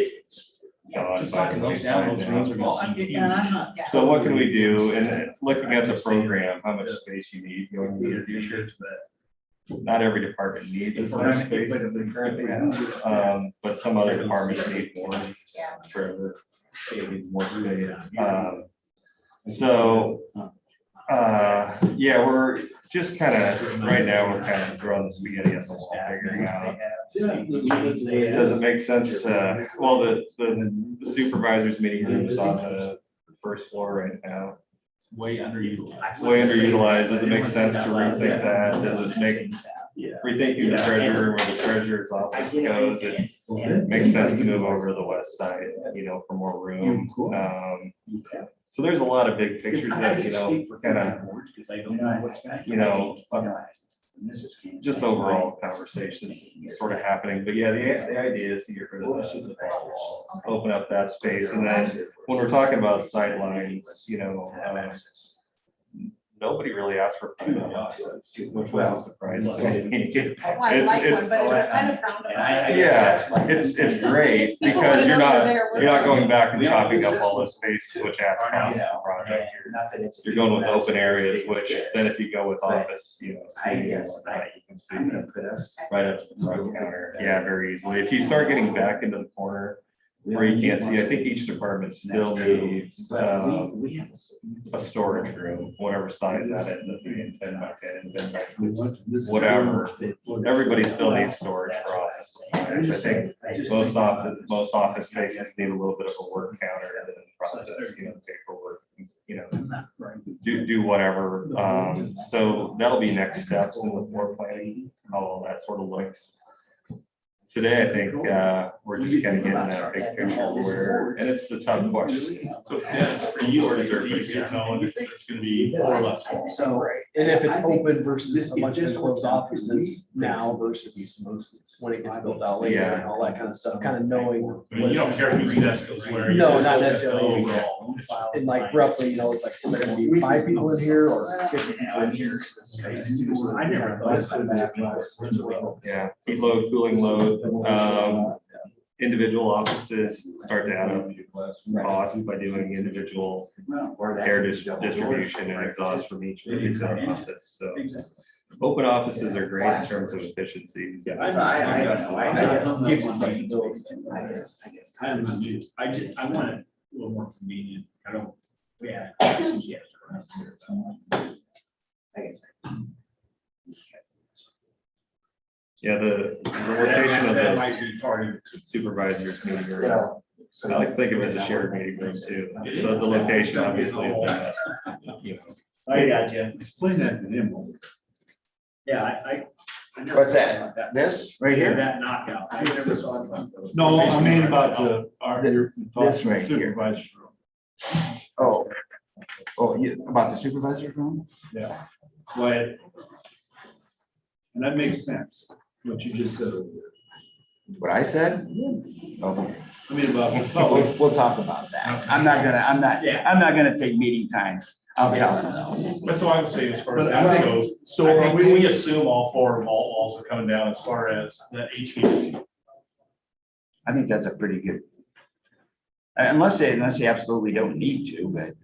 Just locking those down, those rooms are Well, gonna seem and I'm huge. not. So what can we do? And looking at the program, how much space you need going Be to a the future. future, but Not every department needs as much space as they currently have, but some other departments need more. Yeah. Trevor, they need more space. So, yeah, we're just kind of, right now, we're kind of throwing the spaghetti at the wall, figuring out. It doesn't make sense to, well, the supervisors meeting room is on the first floor right now. Way underutilized. It's way underutilized. Does it make sense to rethink that? Does it make, rethinking the treasurer where the treasurer's office goes? It makes sense to move over to the west side, for more room. So there's a lot of big pictures that, kind of, just overall conversations sort of happening. But yeah, the idea is to get rid of the walls, open up that space. And then when we're talking about sight lines, nobody really asked for private offices, which was a surprise to me. Oh, I like It's- one, but it's kind of frowned upon. Yeah, it's great People because wanna you're know not, they're there. you're not going back and chopping up all those spaces, which adds cost to the project. You're going with open areas, which then if you go with office, seating and whatnot, you can see right up to the front counter. Yeah, very easily. If you start getting back into the corner where you can't see, I think each department still needs a storage room, whatever size that ends up being, 10 by 10, 10 by whatever. Everybody still needs storage for office. I think most office spaces need a little bit of a work counter and then process, paperwork, do whatever. So that'll be next steps in the floor planning, how all that sort of looks. Today, I think, we're just kind of getting that big picture where, and it's the tough question. So Dennis, for you, or is it easier to know if it's gonna be 4 or less walls? So, and if it's open versus a bunch of enclosed offices now versus when it gets built out later and all that kind of stuff, kind of knowing. I mean, you don't care whose desk goes where. No, you're just not looking at the necessarily. Overall. And like roughly, it's like, is there gonna be 5 people in here or 50 people in here? I never thought. Yeah, heat load, cooling load, individual offices start to add up costs by doing individual air distribution and exhaust from each office, so. Open offices are great in terms of efficiency. Gives you flexibility. I want it a little more convenient. I don't, yeah. Yeah, the rotation of That the might be part of it. supervisors meeting room. I like to think of it as a shared meeting room too. The location obviously. You know. I got you. Explain that to him. Yeah, I never What's thought that? about that. This right here? That knockout. I never thought about those. No, I mean about your thoughts This on right here. supervisor's room. Oh, about the supervisor's room? Yeah. Why? And that makes sense, what you just said. over there. What I said? Oh, I mean, about the We'll, public. we'll talk about that. I'm not gonna take meeting time. I'll tell them though. That's what I'm saying as far as But I that think- goes. so I are think we- we assume all four vault walls are coming down as far as the HVAC. I think that's a pretty good. Unless they absolutely don't need to, but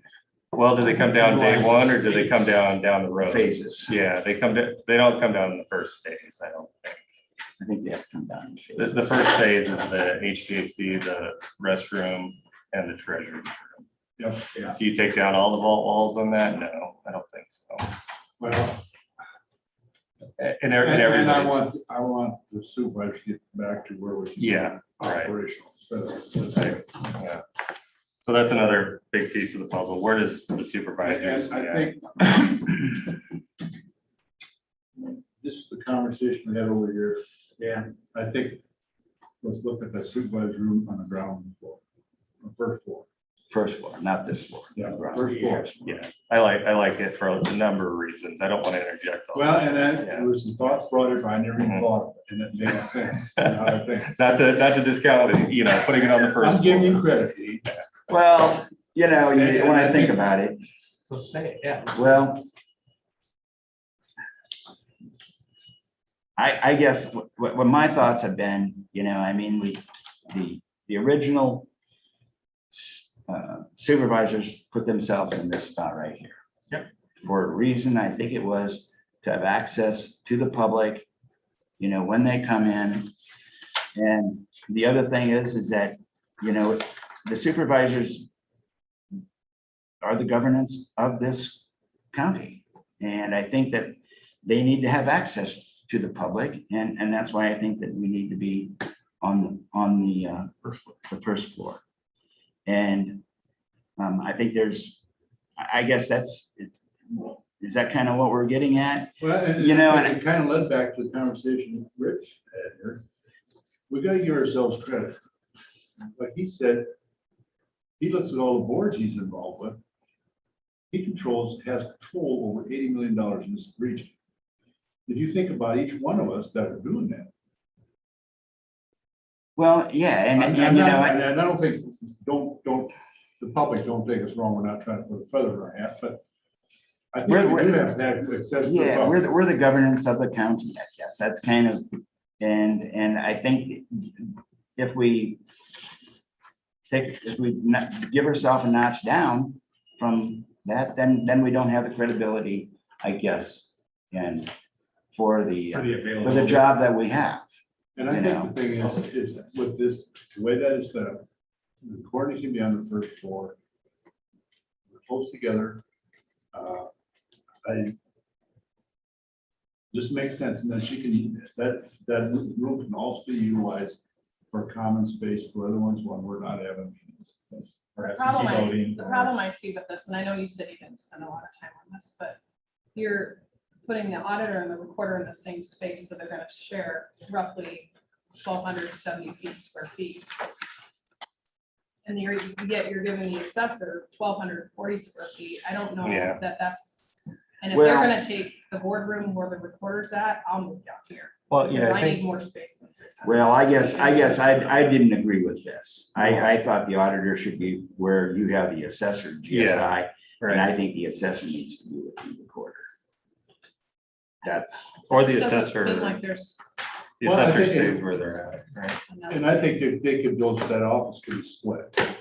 Well, do they come down day one or do they come down the road? phases. Yeah, they don't come down in the first phase, I don't think. I think they have to come down in The, phases. the first phase is the HVAC, the restroom, and the treasury room. Yep. Yeah. Do you take down all the vault walls on that? No, I don't think so. Well, And and everybody, I want the supervisor to get back to where we. can Yeah, right. Operational. instead of- yeah. So that's another big piece of the puzzle. Where does the supervisors? And I yeah. think this is the conversation we had over here. Yeah, I think let's look at the supervisor room on the ground floor, the first floor. First floor, not this floor. Yeah, first floor. Yeah, I like it for a number of reasons. I don't want to interject. all Well, the and time. then Yeah. there was some thoughts brought up, I never even Mhm. thought, of it, and it makes sense. Now I think. Not to discount it, you know, putting it on the first. I'm giving you floor. credit, Pete. Well, when I think about it, So say it, yeah. well. I guess what my thoughts have been, I mean, the original supervisors put themselves in this spot right here. Yep. For a reason, I think it was to have access to the public, when they come in. And the other thing is that, the supervisors are the governance of this county. And I think that they need to have access to the public, and that's why I think that we need to be on the first floor. And I think I guess is that kind of what we're getting at? Well, and and it kind of led back to the conversation Rich had here. We gotta give ourselves credit. Like he said, he looks at all the boards he's involved with. He has control over $80 million in this region. If you think about each one of us that are doing that. Well, yeah, and And I don't think, the public don't take us wrong, we're not trying to put a feather in our hat, but I think we do have to have access to the yeah, public. we're the governance of the county, I guess. That's kind of, and I think if we give ourselves a notch down from that, then we don't have the credibility, I guess, and for the job that we have. And I think the thing is with this, the way that is set up, the recording can be on the first floor. We're close together. Just makes sense, and then that room can also be utilized for common space for other ones when we're not having. Or The absentee problem voting. the problem I see with this, and I know you said you didn't spend a lot of time on this, but you're putting the auditor and the recorder in the same space, so they're gonna share roughly 1,270 square feet. And yet you're giving the assessor 1,240 square feet. I don't know Yeah. that's, and if they're Well- gonna take the boardroom where the recorder's at, I'll move down here. Well, Because yeah, I I need think, more space than 600. Well, I guess I didn't agree with this. I thought the auditor should be where you have the assessor GSI, and right, I think the assessor needs to be with the recorder. That's, or the It doesn't assessor, seem like there's the Well, I assessor think it- stays where they're at, right? enough And I think space. if they could build that office could be split. I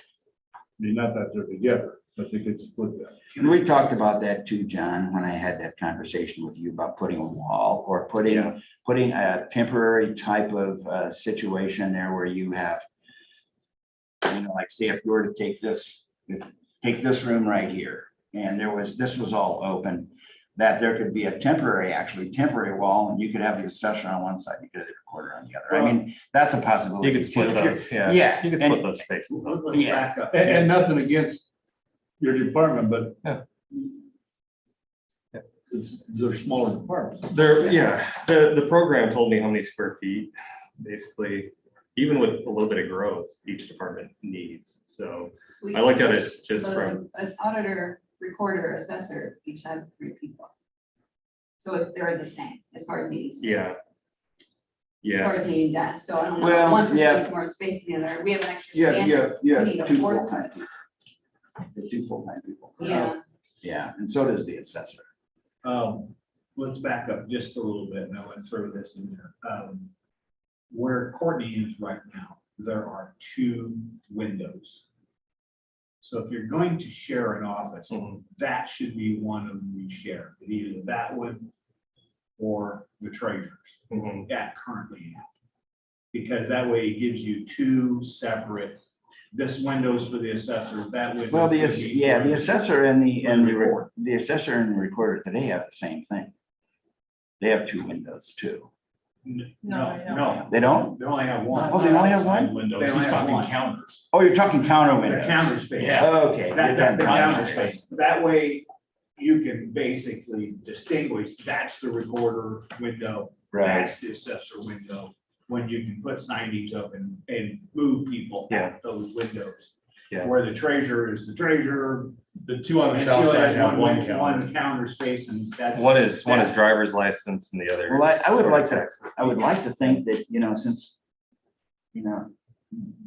mean, not that they're together, but they could split that. and we talked about that too, John, when I had that conversation with you about putting a wall or putting a temporary type of situation there where you have, like say if you were to take this room right here and this was all open, that there could be a temporary wall, and you could have the assessor on one side, you could have the recorder on the other. I mean, that's a possibility. You could split too. If you're- those, yeah. Yeah, You could and- split those spaces. Let's Yeah. back up. And nothing against your department, but Yeah. they're smaller departments. The program told me how many square feet, basically, even with a little bit of growth, each department needs. So I looked at it just from, An auditor, recorder, assessor, each have 3 people. So if they're the same as far as needing space. yeah. As Yeah, far as needing desks, so I don't know, Well, if one person yeah. needs more space than the other, we have an extra Yeah, standard. yeah, We need a 2 fourth full-time people. The 2 full-time people. Yeah, Yeah, and so does the assessor. Let's back up just a little bit, and I want to throw this in there. Where Courtney is right now, there are 2 windows. So if you're going to share an office, that should be one of them you share, either that one or the treasurer's at currently at. Because that way it gives you 2 separate, this window's for the assessor, that window. Well, the for the assessor and recorder. the assessor and the recorder today have the same thing. They have 2 windows too. No, No, no, They don't? they only have one. Oh, they only have Outside one? Windows, They he's only have talking one. counters. Oh, you're talking counter The windows. counter space. Yeah. Okay. That, you're the talking counter counter space. That way you can basically distinguish, that's the recorder window, Right. that's the assessor window. When you can put signage up and move people at those windows. Yeah. Where the treasurer is the treasurer. The 2 on the and south she only side has have one One counter. counter space and that's. one is driver's license and the other. Well, I would is like sort of to, I would like to think that, since,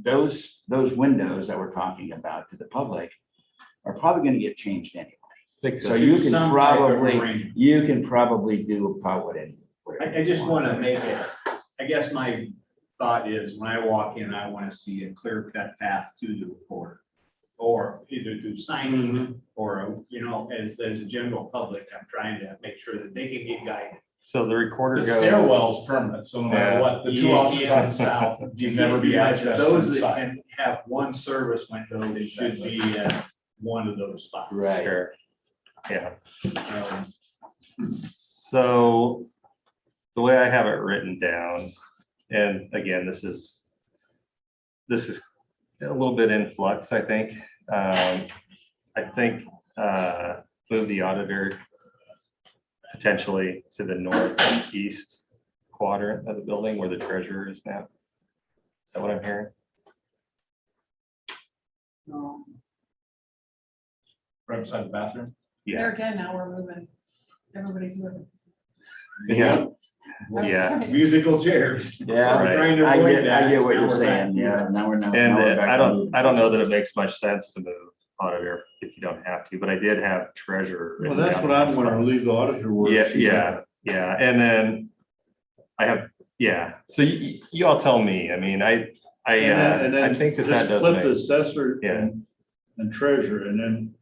those windows that we're talking about to the public are probably gonna get changed anyway. So you can Some type of probably, arrangement. do about what it. I just want to make it, I guess my thought is when I walk in, I want to see a clear cut path to the recorder. Or either through signing or, as a general public, I'm trying to make sure that they can get guided. So the recorder The goes. stairwell's permanent, so no matter Yeah. what, the 2 Yeah, offices yeah. on the south, you never be accessed from Those the that side. can have one service window should be at one of those spots. Right. Sure. Yeah. Um, So the way I have it written down, and again, this is a little bit in flux, I think. I think move the auditor potentially to the northeast quadrant of the building where the treasurer is now. Is that what I'm hearing? no. Right beside the bathroom. There Yeah. again, now we're moving. Everybody's moving. Yeah. That's Yeah. right. Musical chairs. Yeah, We're trying to I avoid get that. what Now you're we're back saying, to yeah, that. now we're not. And now we're back I on don't know that it makes much sense to move auditor if you don't have to, but I did have treasurer. Well, written that's down what I'm as gonna well. leave the auditor where. Yeah, she's at. yeah, and then I have, so you all tell me, I mean, I think that just does flip the make, assessor Yeah. and treasurer, and then.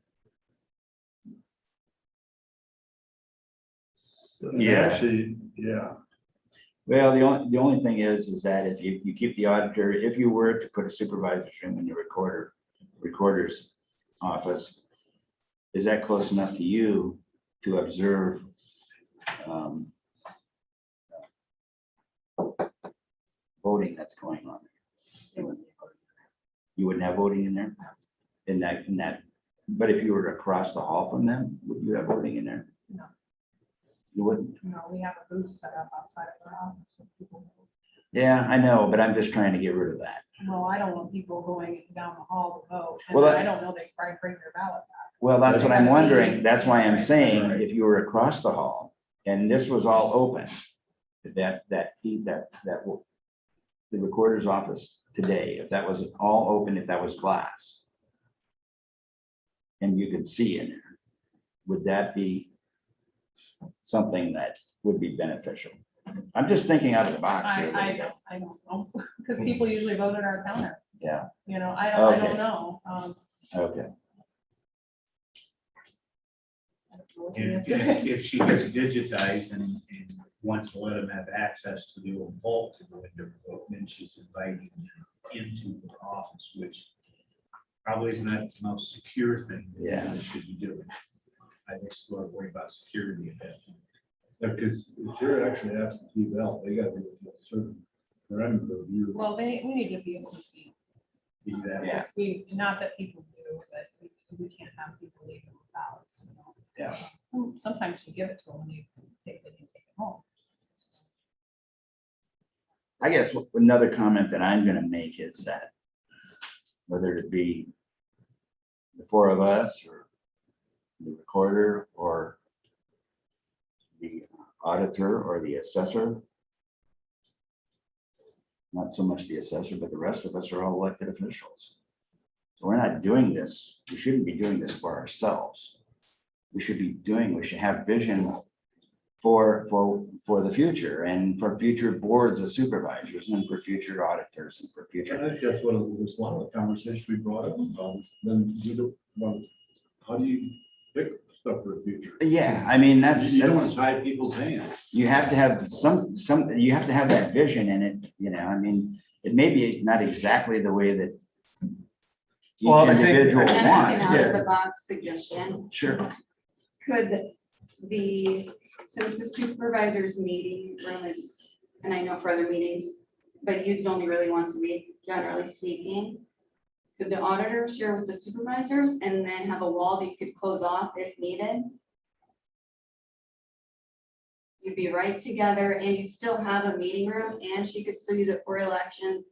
Yeah. Actually, yeah. Well, the only thing is that if you keep the auditor, if you were to put a supervisor's room in the recorder's office, is that close enough to you to observe voting that's going on? You wouldn't have voting in there? In that, but if you were across the hall from them, would you have voting in there? No. You wouldn't? We have a booth set up outside of our office. So people, Yeah, I know, but I'm just trying to get rid of that. well, I don't want people going down the hall to vote. And Well, I don't know, they probably bring their ballot back. Well, that's what I'm wondering. That's why I'm Right. saying, if you were across the hall and this was all open, the recorder's office today, if that was all open, if that was glass, and you could see in there, would that be something that would be beneficial? I'm just thinking out of the box here. I don't know, because people usually vote at our counter. Yeah, I Okay. don't know. okay. I don't know what the And answer and is. if she gets digitized and wants to let them have access to the old vault to go into, then she's inviting them into her office, which probably is not the most secure thing. Yeah. They should be doing. I just sort of worry about security a bit. Because if you're actually absentee ballot, they gotta be within a certain parameter of you. Well, we need to be able to see. Exactly. Yeah. Because not that people do, but we can't have people leave them ballots, you know. Yeah. Sometimes you give it to them and you take it home. I guess another comment that I'm gonna make is that whether it be the four of us or the recorder or the auditor or the assessor, not so much the assessor, but the rest of us are all elected officials. So we're not doing this, we shouldn't be doing this for ourselves. We should have vision for the future and for future boards of supervisors and for future auditors and for I future. think that's what it was, a lot of the conversation we brought up about, then you don't, well, how do you pick stuff for the future? Yeah, I mean, You don't want that's, to tie people's hands. you have to have you have to have that vision in it, you know, I mean, it may be not exactly the way that each Well, I think- individual And wants. an out of the box suggestion, Sure. could since the supervisor's meeting room is, and I know for other meetings, but used only really once a week, generally speaking, could the auditor share with the supervisors and then have a wall that you could close off if needed? You'd be right together and you'd still have a meeting room and she could still use it for elections.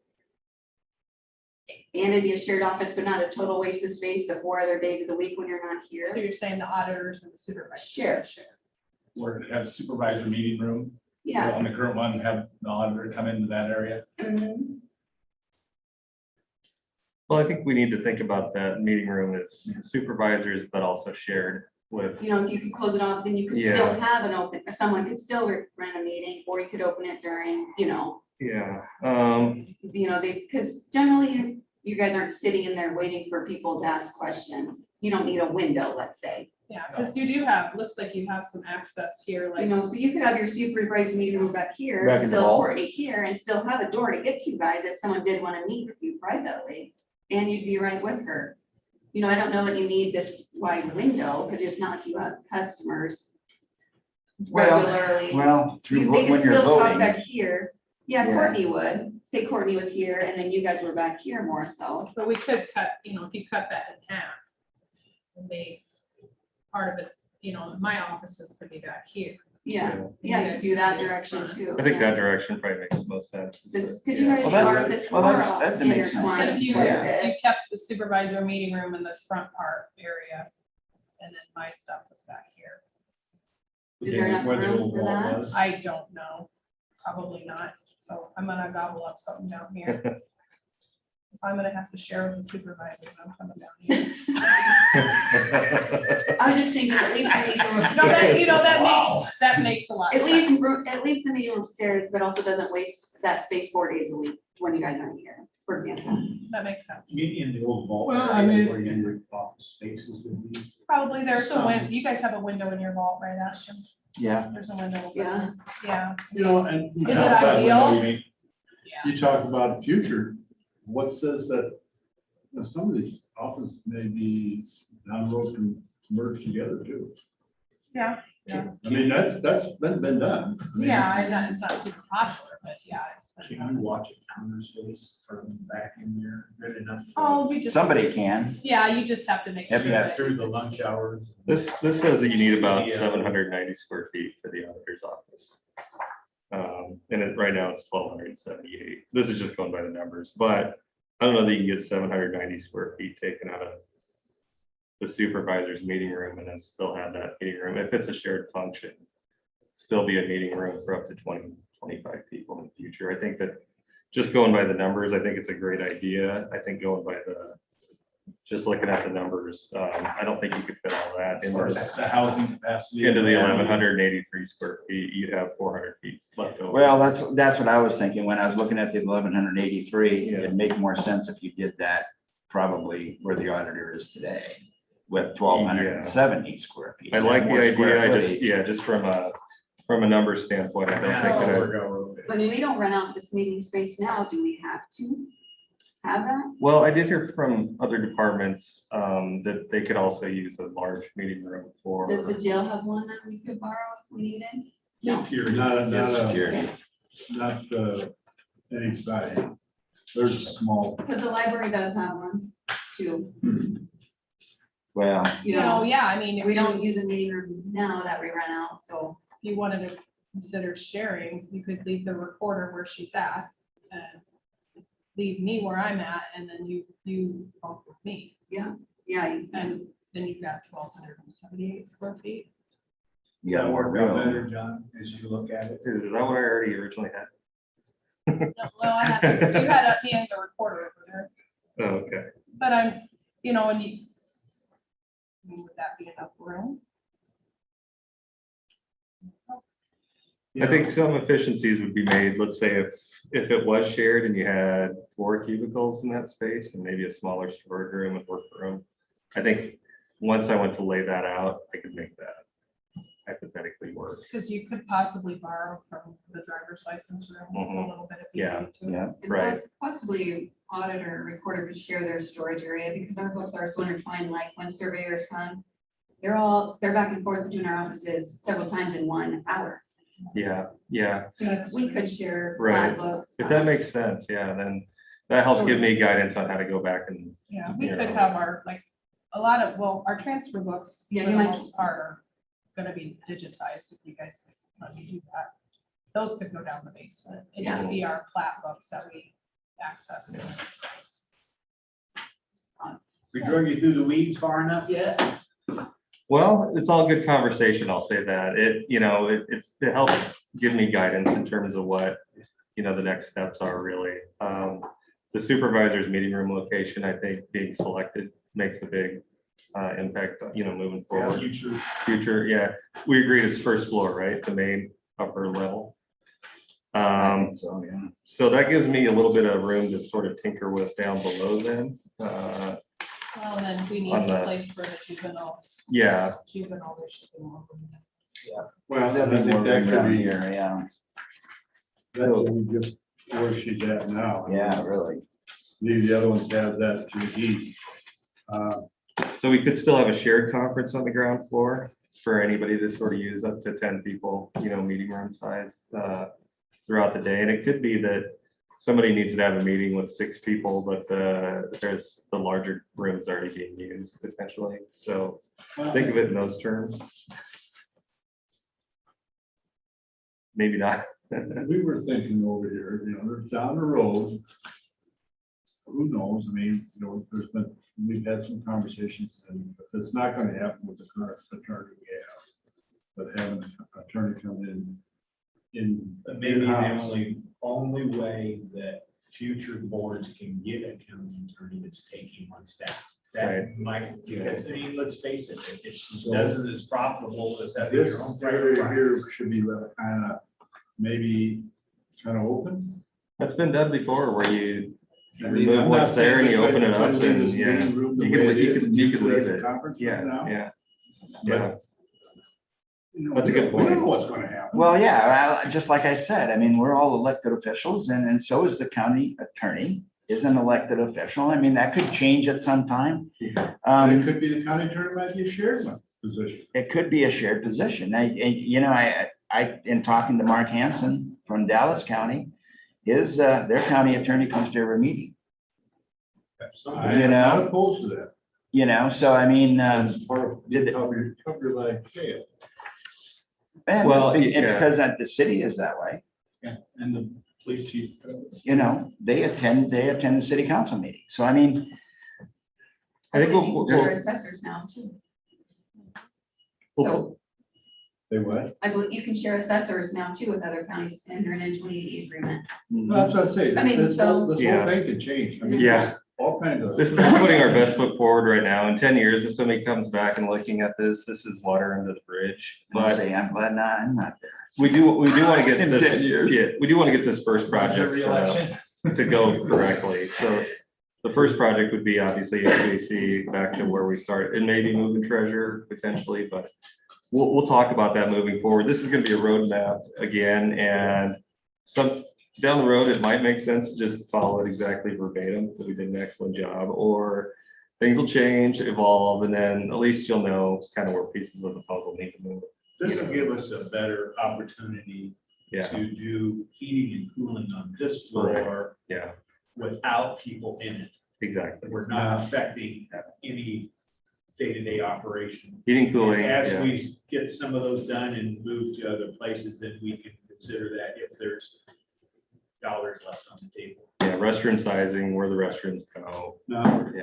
And it'd be a shared office, so not a total waste of space the 4 other days of the week when you're not here. So you're saying the auditors and the supervisors? Share. Or have supervisor meeting room. Yeah. On the current one, have the auditor come into that area. Mhm. Well, I think we need to think about that meeting room as supervisors, but also shared with, You know, if you could close it off, then you could Yeah. still have an open, someone could still run a meeting, or you could open it during, yeah. because generally you guys aren't sitting in there waiting for people to ask questions. You don't need a window, let's say, Yeah, because you do have, looks like you have some access here, like. so you could have your supervisor meeting room back here, Back and in the still hall. Courtney here, and still have a door to get to you guys if someone did want to meet with you privately, and you'd be right with her. I don't know that you need this wide window, because it's not like you have customers regularly. Well, through They when could you're still talk back voting, here. Yeah, Yeah. Courtney would, say Courtney was here and then you guys were back here more so. But we could cut, if you cut that in half. And made part of it, my offices could be back here. Yeah, yeah, you could do that direction too. I think that direction probably makes the most sense. Since, because you guys Well, that- are this well, far that's- off that makes sense. Instead of intertwined. you, Yeah. you kept the supervisor meeting room in this front part area. And then my stuff was back here. Is there enough Where the room old for wall that? was. I don't know, probably not, so I'm gonna gobble up something down here. If I'm gonna have to share with the supervisor, I'm coming down here. I was just thinking, at least the meeting room So that, upstairs. that makes a lot It of leaves, sense. it leaves the meeting room upstairs, but also doesn't waste that space 4 days a week when you guys aren't here, for example. That makes sense. In the old vault. Well, I mean- Where your office spaces would be. Probably there's a Some. window, you guys have a window in your vault, right, Ashton? yeah, There's a window. Yeah. Yeah, And. Is it outside window, ideal? you mean, yeah. You talk about the future, what says that, some of these offices may be down the road can merge together too. Yeah, I mean, that's been done. I mean, yeah, I know it's not super popular, but yeah. it's been Can done. you watch a counter space from back in there good enough? Oh, we just. somebody can. Yeah, you just have to make sure. Yep, yeah. that- Through the lunch hours. This says that you need about Yeah. 790 square feet for the auditor's office. Right now it's 1,278. This is just going by the numbers, but I don't know that you can get 790 square feet taken out of the supervisor's meeting room and then still have that meeting room. If it's a shared function, still be a meeting room for up to 20, 25 people in the future. I think that just going by the numbers, I think it's a great idea. I think going by just looking at the numbers, I don't think you could fit all that As far as into the housing capacity. the 1,183 square feet. You'd have 400 feet left over. Well, that's what I was thinking when I was looking at the 1,183. Yeah. It'd make more sense if you did that probably where the auditor is today with 1,270 square feet. I like the More square idea. footage. Just from a numbers standpoint, I don't think that. When we don't rent out this meeting space now, do we have to? have that? Well, I did hear from other departments that they could also use a large meeting room for. Does the jail have one that we could borrow if we needed? No. Not any size. There's small. Because the library does have one too. Well, You know, yeah, I mean, if we don't use a meeting room now that we rent out, so. if you wanted to consider sharing, you could leave the recorder where she's at. And leave me where I'm at, and then you talk with me, Yeah. and then you've got 1,278 square feet. Does that work out better, John, as you look at it? Is that what I already originally had? No, well, you had me in the recorder over there, Oh, okay. but I'm, you know, and you. I mean, would that be enough room? I think some efficiencies would be made, let's say if it was shared and you had 4 cubicles in that space and maybe a smaller storage room and workroom. I think once I went to lay that out, I could make that hypothetically work. Because you could possibly borrow from the driver's license room a little bit if you Yeah. need to. yeah, And Right. Possibly auditor and recorder could share their storage area because our books are so intertwined, like when surveyors come. They're back and forth between our offices several times in 1 hour. Yeah. So we could share Right. flat books. If that makes sense, yeah, then that helps give me guidance on how to go back and, Yeah, we You could know. have our, like, a lot of, well, our transfer books, Yeah, for you the might- most part, are gonna be digitized if you guys let me do that. Those could go down the basement. It'd just be our plat books that we access. We drug you through the weeds far enough? Yeah. well, it's all good conversation, I'll say that. It helps give me guidance in terms of what, the next steps are really. The supervisor's meeting room location, I think being selected makes a big impact, moving forward. Future, yeah. We agreed it's first floor, right? The main upper level. so, yeah. So that gives me a little bit of room to sort of tinker with down below then. Well, and then we need On a the- place for the juvenile, Yeah, there should be more room. Well, I There'll be think more that room could down be, here, yeah, that should be just where she's at now. yeah, really. Leave the other ones have that to the east. so we could still have a shared conference on the ground floor for anybody to sort of use up to 10 people, meeting room size throughout the day. And it could be that somebody needs to have a meeting with 6 people, but there's the larger rooms already being used potentially. So think of it in those terms. Maybe not. We were thinking over here, there's down the road. Who knows? I mean, we've had some conversations and it's not gonna happen with the current attorney we have. But having an attorney come in. But maybe the in-house. only way that future boards can get a county attorney is taking on staff. That Right. might, because let's face it, it So- doesn't as profitable as having your own This private area practice. here should be maybe kind of open. That's been done before where you I mean, remove I'm not what's there and saying you that open it you up could leave and this yeah. meeting room the You way could, it you is could, and you use could it as leave a it. conference room now. Yeah. But, That's a good We don't point. know what's gonna happen. Well, yeah, just like I said, I mean, we're all elected officials and so is the county attorney is an elected official. I mean, that could change at some time. And it could be the county attorney might be a shared position. It could be a shared position. In talking to Mark Hansen from Dallas County, their county attorney comes to every meeting, I am not opposed to that. so I mean, That's part of, did it- cover like jail. and Well, and yeah. because the city is that way, Yeah, and the police chief. they attend the city council meeting. So I mean, I think Hopefully we'll- There are assessors now too. So They what? I believe you can share assessors now too with other counties enter an N-2080 agreement. Well, that's what I say. I mean, This whole Yeah. thing could change. I mean, Yeah. there's all kinds of. This is we're putting our best foot forward right now. In 10 years, if somebody comes back and looking at this is water under the bridge. I'll But say I'm glad I'm not there. we do want to get In this, 10 years. yeah, we do want to get this first project Re-election. to go correctly. So the first project would be obviously HVAC back to where we started and maybe moving treasure potentially, but we'll talk about that moving forward. This is going to be a roadmap again and down the road, it might make sense to just follow it exactly verbatim, because we did an excellent job, or things will change, evolve, and then at least you'll know kind of where pieces of the puzzle need to move. This will give us a better opportunity Yeah, to do heating and cooling on this floor yeah, without people in it. exactly. We're not affecting any day-to-day operation. Heating, cooling, As yeah, we get some of those done and move to other places, then we can consider that if there's dollars left on the table. yeah, restroom sizing, where the restrooms go. Now, Yeah.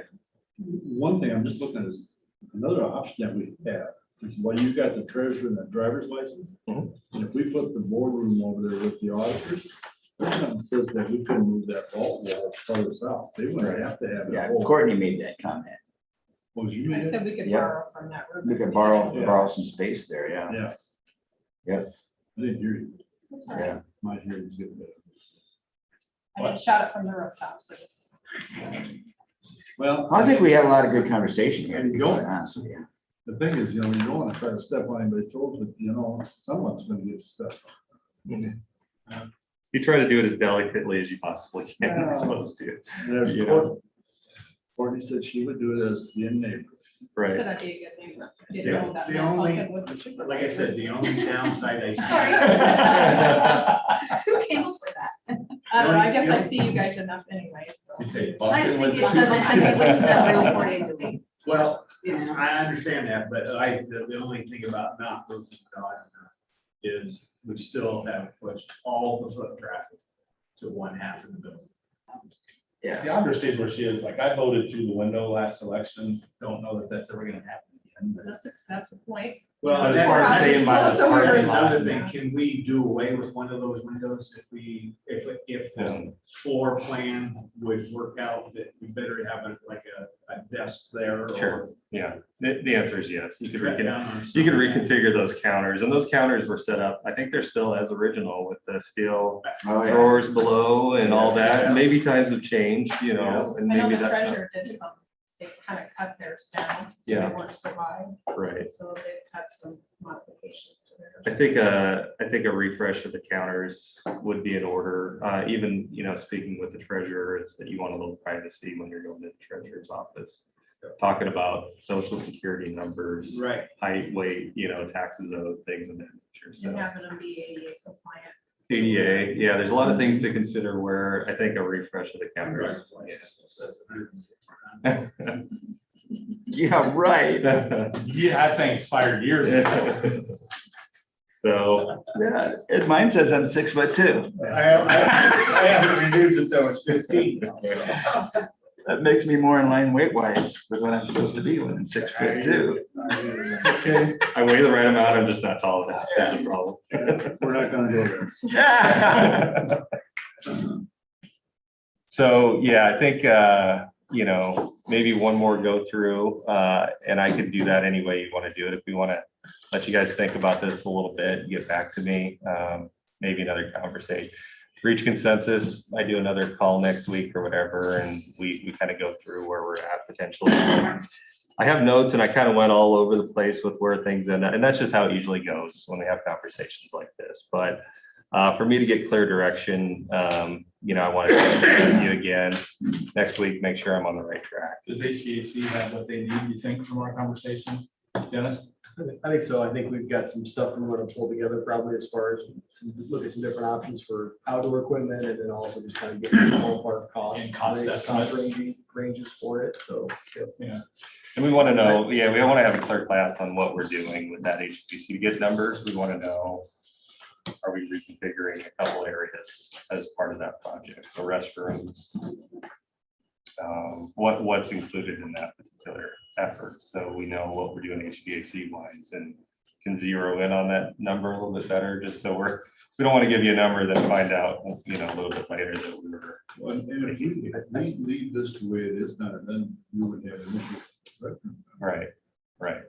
one thing I'm just looking at is another option that we have, is while you got the treasurer and the driver's license. Mhm. And if we put the boardroom over there with the auditors, there's nothing says that we can move that vault wall farther south. They wouldn't have to have Yeah, that whole. Courtney made that comment. Was you I made said it? we could Yeah. borrow from that room. We could Yeah. borrow some space there, yeah. Yeah. Yep. I didn't hear you. That's all right. Yeah. My hearing's getting better. I didn't shout it from the rooftops. I just- Well, I think we had a lot of good conversation here, to And be you quite don't- honest with you. the thing is, you know, you don't want to try to step on anybody's toes, but you know, someone's gonna get stuck. You try to do it as delicately as you possibly can, Yeah. as supposed to, There's You know. Courtney said she would do it as being neighbor. I right? said I'd be a good neighbor. I didn't know that The meant only, fucking with the supervisor. like I said, the only downside I see. Sorry, I'm so sorry. Who came up with that? I don't know, I guess I see you guys enough anyway, so. You say I just bumping think with it's the civil, because we live in real 4 days a week, Well, you know? I understand that, but the only thing about not moving God is we still have pushed all the foot traffic to one half of the building. Yeah. The auditor stays where she is. Like I voted through the window last election. Don't know that that's ever gonna happen again. but- That's a point. Well, But as far as that's saying by the Close order. parking that's lot, another thing, can we do away with one of those windows if if the floor plan would work out that we better have a desk there? or Sure, yeah, the answer is yes, you could cut recon, down on you some could of that. reconfigure those counters, and those counters were set up, I think they're still as original with the steel Oh, yeah. drawers below and all Yeah. that, maybe times have changed, you know, and I know maybe the that's not treasurer did some, they kind of cut theirs down, so Yeah. they weren't so wide, right. so they cut some modifications to I theirs. think a refresh of the counters would be in order, even, you know, speaking with the treasurer, it's that you want a little privacy when you're going to the treasurer's office. Talking about social security numbers, Right, height, weight, you know, taxes, owed, things of that nature, so. And having them be ADA compliant. ADA, yeah, there's a lot of things to consider where I think a refresh of the counters. Yeah, right. Yeah, that thing expired years ago. So, Yeah, and mine says I'm 6'2". I haven't renewed since I was 15. That makes me more in line weight wise with what I'm supposed to be when I'm 6'2". Okay, I weigh the right amount, I'm just not tall enough, that's the problem. we're not gonna go there. So, yeah, I think, you know, maybe one more go through, and I could do that any way you want to do it. If we want to let you guys think about this a little bit, get back to me, maybe another conversation. Reach consensus, I do another call next week or whatever, and we kind of go through where we're at potentially. I have notes and I kind of went all over the place with where things end, and that's just how it usually goes when we have conversations like this. But for me to get clear direction, you know, I want to see you again next week, make sure I'm on the right track. Does HVAC have what they need, you think, from our conversation? Dennis? I think so. I think we've got some stuff we want to pull together probably as far as look at some different options for outdoor equipment and then also just kind of get some ballpark costs. And cost estimates. Ranges for it. So. Yeah. And we want to know, yeah, we want to have a clear path on what we're doing with that HVAC to get numbers. We want to know, are we reconfiguring a couple areas as part of that project? So restrooms, what's included in that particular effort. So we know what we're doing HVAC wise and can zero in on that number a little bit better, just so we don't want to give you a number then find out, you know, a little bit later that we were. Well, and if we leave this the way it is now, then you would have an issue. Right, right.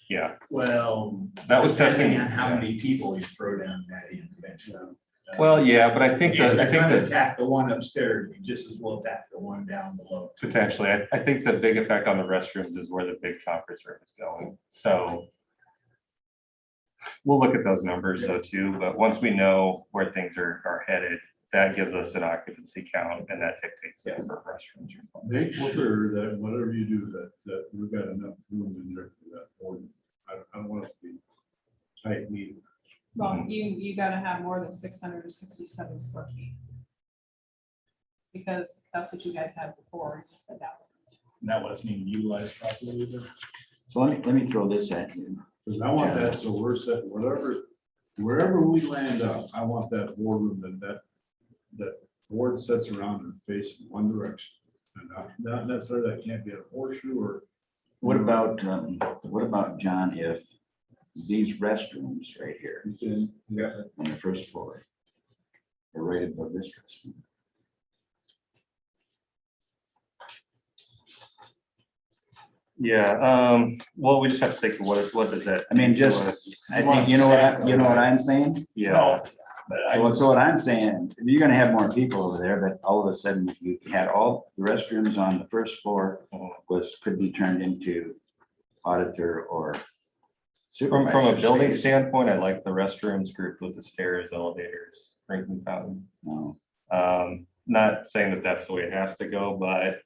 Yeah, Well. That was depending testing- on how many people you throw down that intervention. well, yeah, but I If think you're that, gonna attack the one upstairs, you just as well attack the one down below. potentially, I think the big effect on the restrooms is where the big conference room is going. So we'll look at those numbers though too, but once we know where things are headed, that gives us an occupancy count and that dictates the number of restrooms. Make sure that whatever you do, that we've got enough room in there for that board. I don't want it to be tight meeting. Well, you gotta have more than 667 square feet. Because that's what you guys had before, you said that. And that wasn't even utilized properly either. So let me throw this at you. Because I want that, so we're set, wherever we land up, I want that boardroom, that board sets around and facing one direction. And not necessarily, that can't be a horseshoe or. What about, John, if these restrooms right here on the first floor are right above this restroom? Yeah, well, we just have to think of what does that? I mean, just, I think, you know what I'm saying? Yeah, So what I'm saying, you're gonna have more people over there, but all of a sudden you had all the restrooms on the first floor could be turned into auditor or from a supervisor building space. standpoint, I like the restrooms grouped with the stairs, elevators, drinking fountain. No. Not saying that that's the way it has to go, but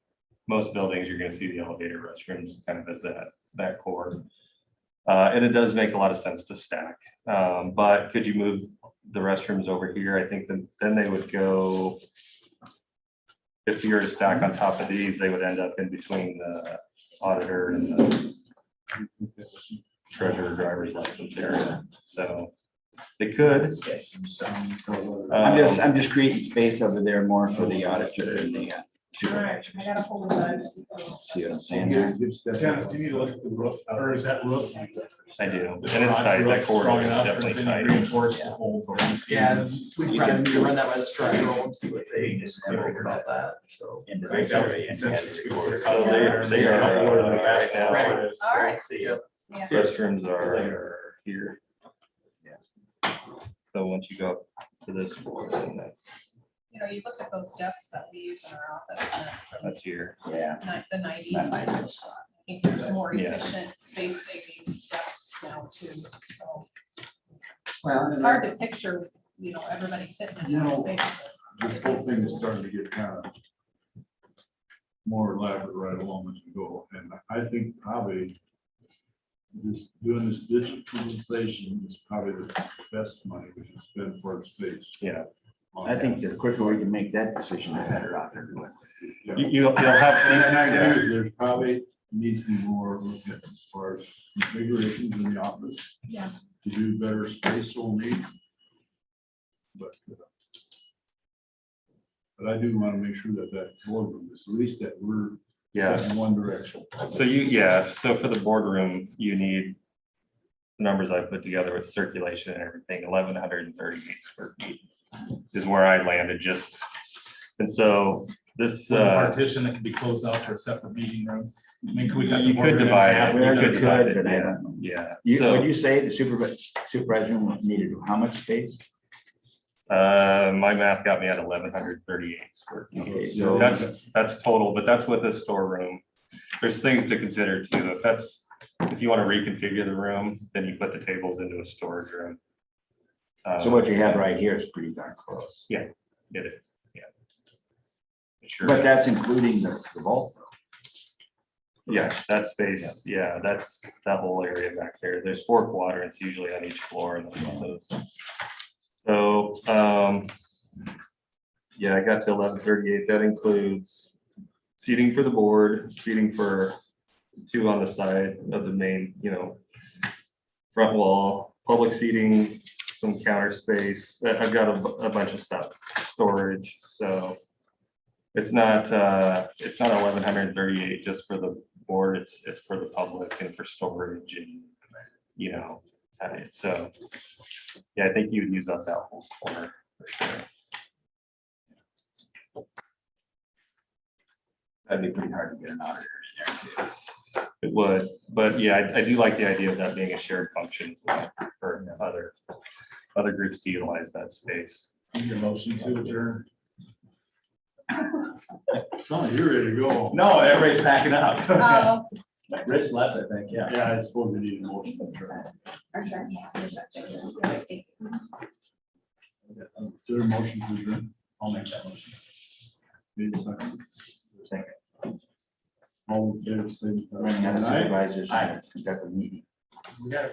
most buildings, you're gonna see the elevator restrooms kind of as that core. And it does make a lot of sense to stack. But could you move the restrooms over here? I think then they would go, if you were to stack on top of these, they would end up in between the auditor and the treasurer driver's license area. So they could. I'm just creating space over there more for the auditor and the All right, supervisors. I got a hold of that. See what I'm saying there? Dennis, do you need to look at the roof, or is that roof? I do, and it's tight, that corridor is definitely tight. Reinforced the whole. Yeah, we probably need to run that by the structural and see what they figure about that, so. In the Right, that was area, and consensus. the other So they are right now. Right. All right. See ya. Yeah. Restrooms are here. So once you go up to this floor, then You know, you look at those desks that we use in our office, that's here. Yeah. the nineties. It's not I my first think there's more Yeah. efficient space saving desks now too, so. Well, It's hard to picture, everybody fitting in You that know, space. This whole thing is starting to get kind of more elaborate right along as we go. And I think probably just doing this digitalization is probably the best money we should spend for our space. Yeah. I think the quicker we can make that decision, the better off everyone. You'll have. And I agree, there's probably needs to be more look at as far as configurations in the office. Yeah. To do better space we'll need. But I do want to make sure that boardroom is at least that we're set in one direction. So for the boardroom, you need the numbers I put together with circulation and everything, 1,138 square feet is where I landed just. And so this, Partition that can be closed out for a separate meeting room. I mean, could we cut the you could boardroom in divide half? it, We you could, could divide it, but I yeah, don't know. yeah. So Would you say the supervisor needed how much space? my math got me at 1,138 square feet. Okay, so That's total, but that's with the storeroom. There's things to consider too. If you want to reconfigure the room, then you put the tables into a storage room. so what you have right here is pretty darn close. It is, yeah. Sure. But that's including the vault. Yeah, that space, yeah, that's that whole area back there. There's 4 quadrants usually on each floor and those. So, yeah, I got to 1138. That includes seating for the board, seating for 2 on the side of the main, front wall, public seating, some counter space. I've got a bunch of stuff, storage. So it's not 1,138 just for the board. It's for the public and for storage and, so yeah, I think you would use up that whole corner for sure. That'd be pretty hard to get an auditor in there too. It would, but yeah, I do like the idea of that being a shared function for other groups to utilize that space. Your motion to adjourn. Son, you're ready to go. No, everybody's packing up. Oh, Rich left, I think, yeah. Yeah, I suppose we need a motion to adjourn. Or sure. Is there a motion to adjourn? I'll make that motion. Need a second. Second. All in favor, say Running out of aye. supervisors, Aye. conduct a meeting. We got it.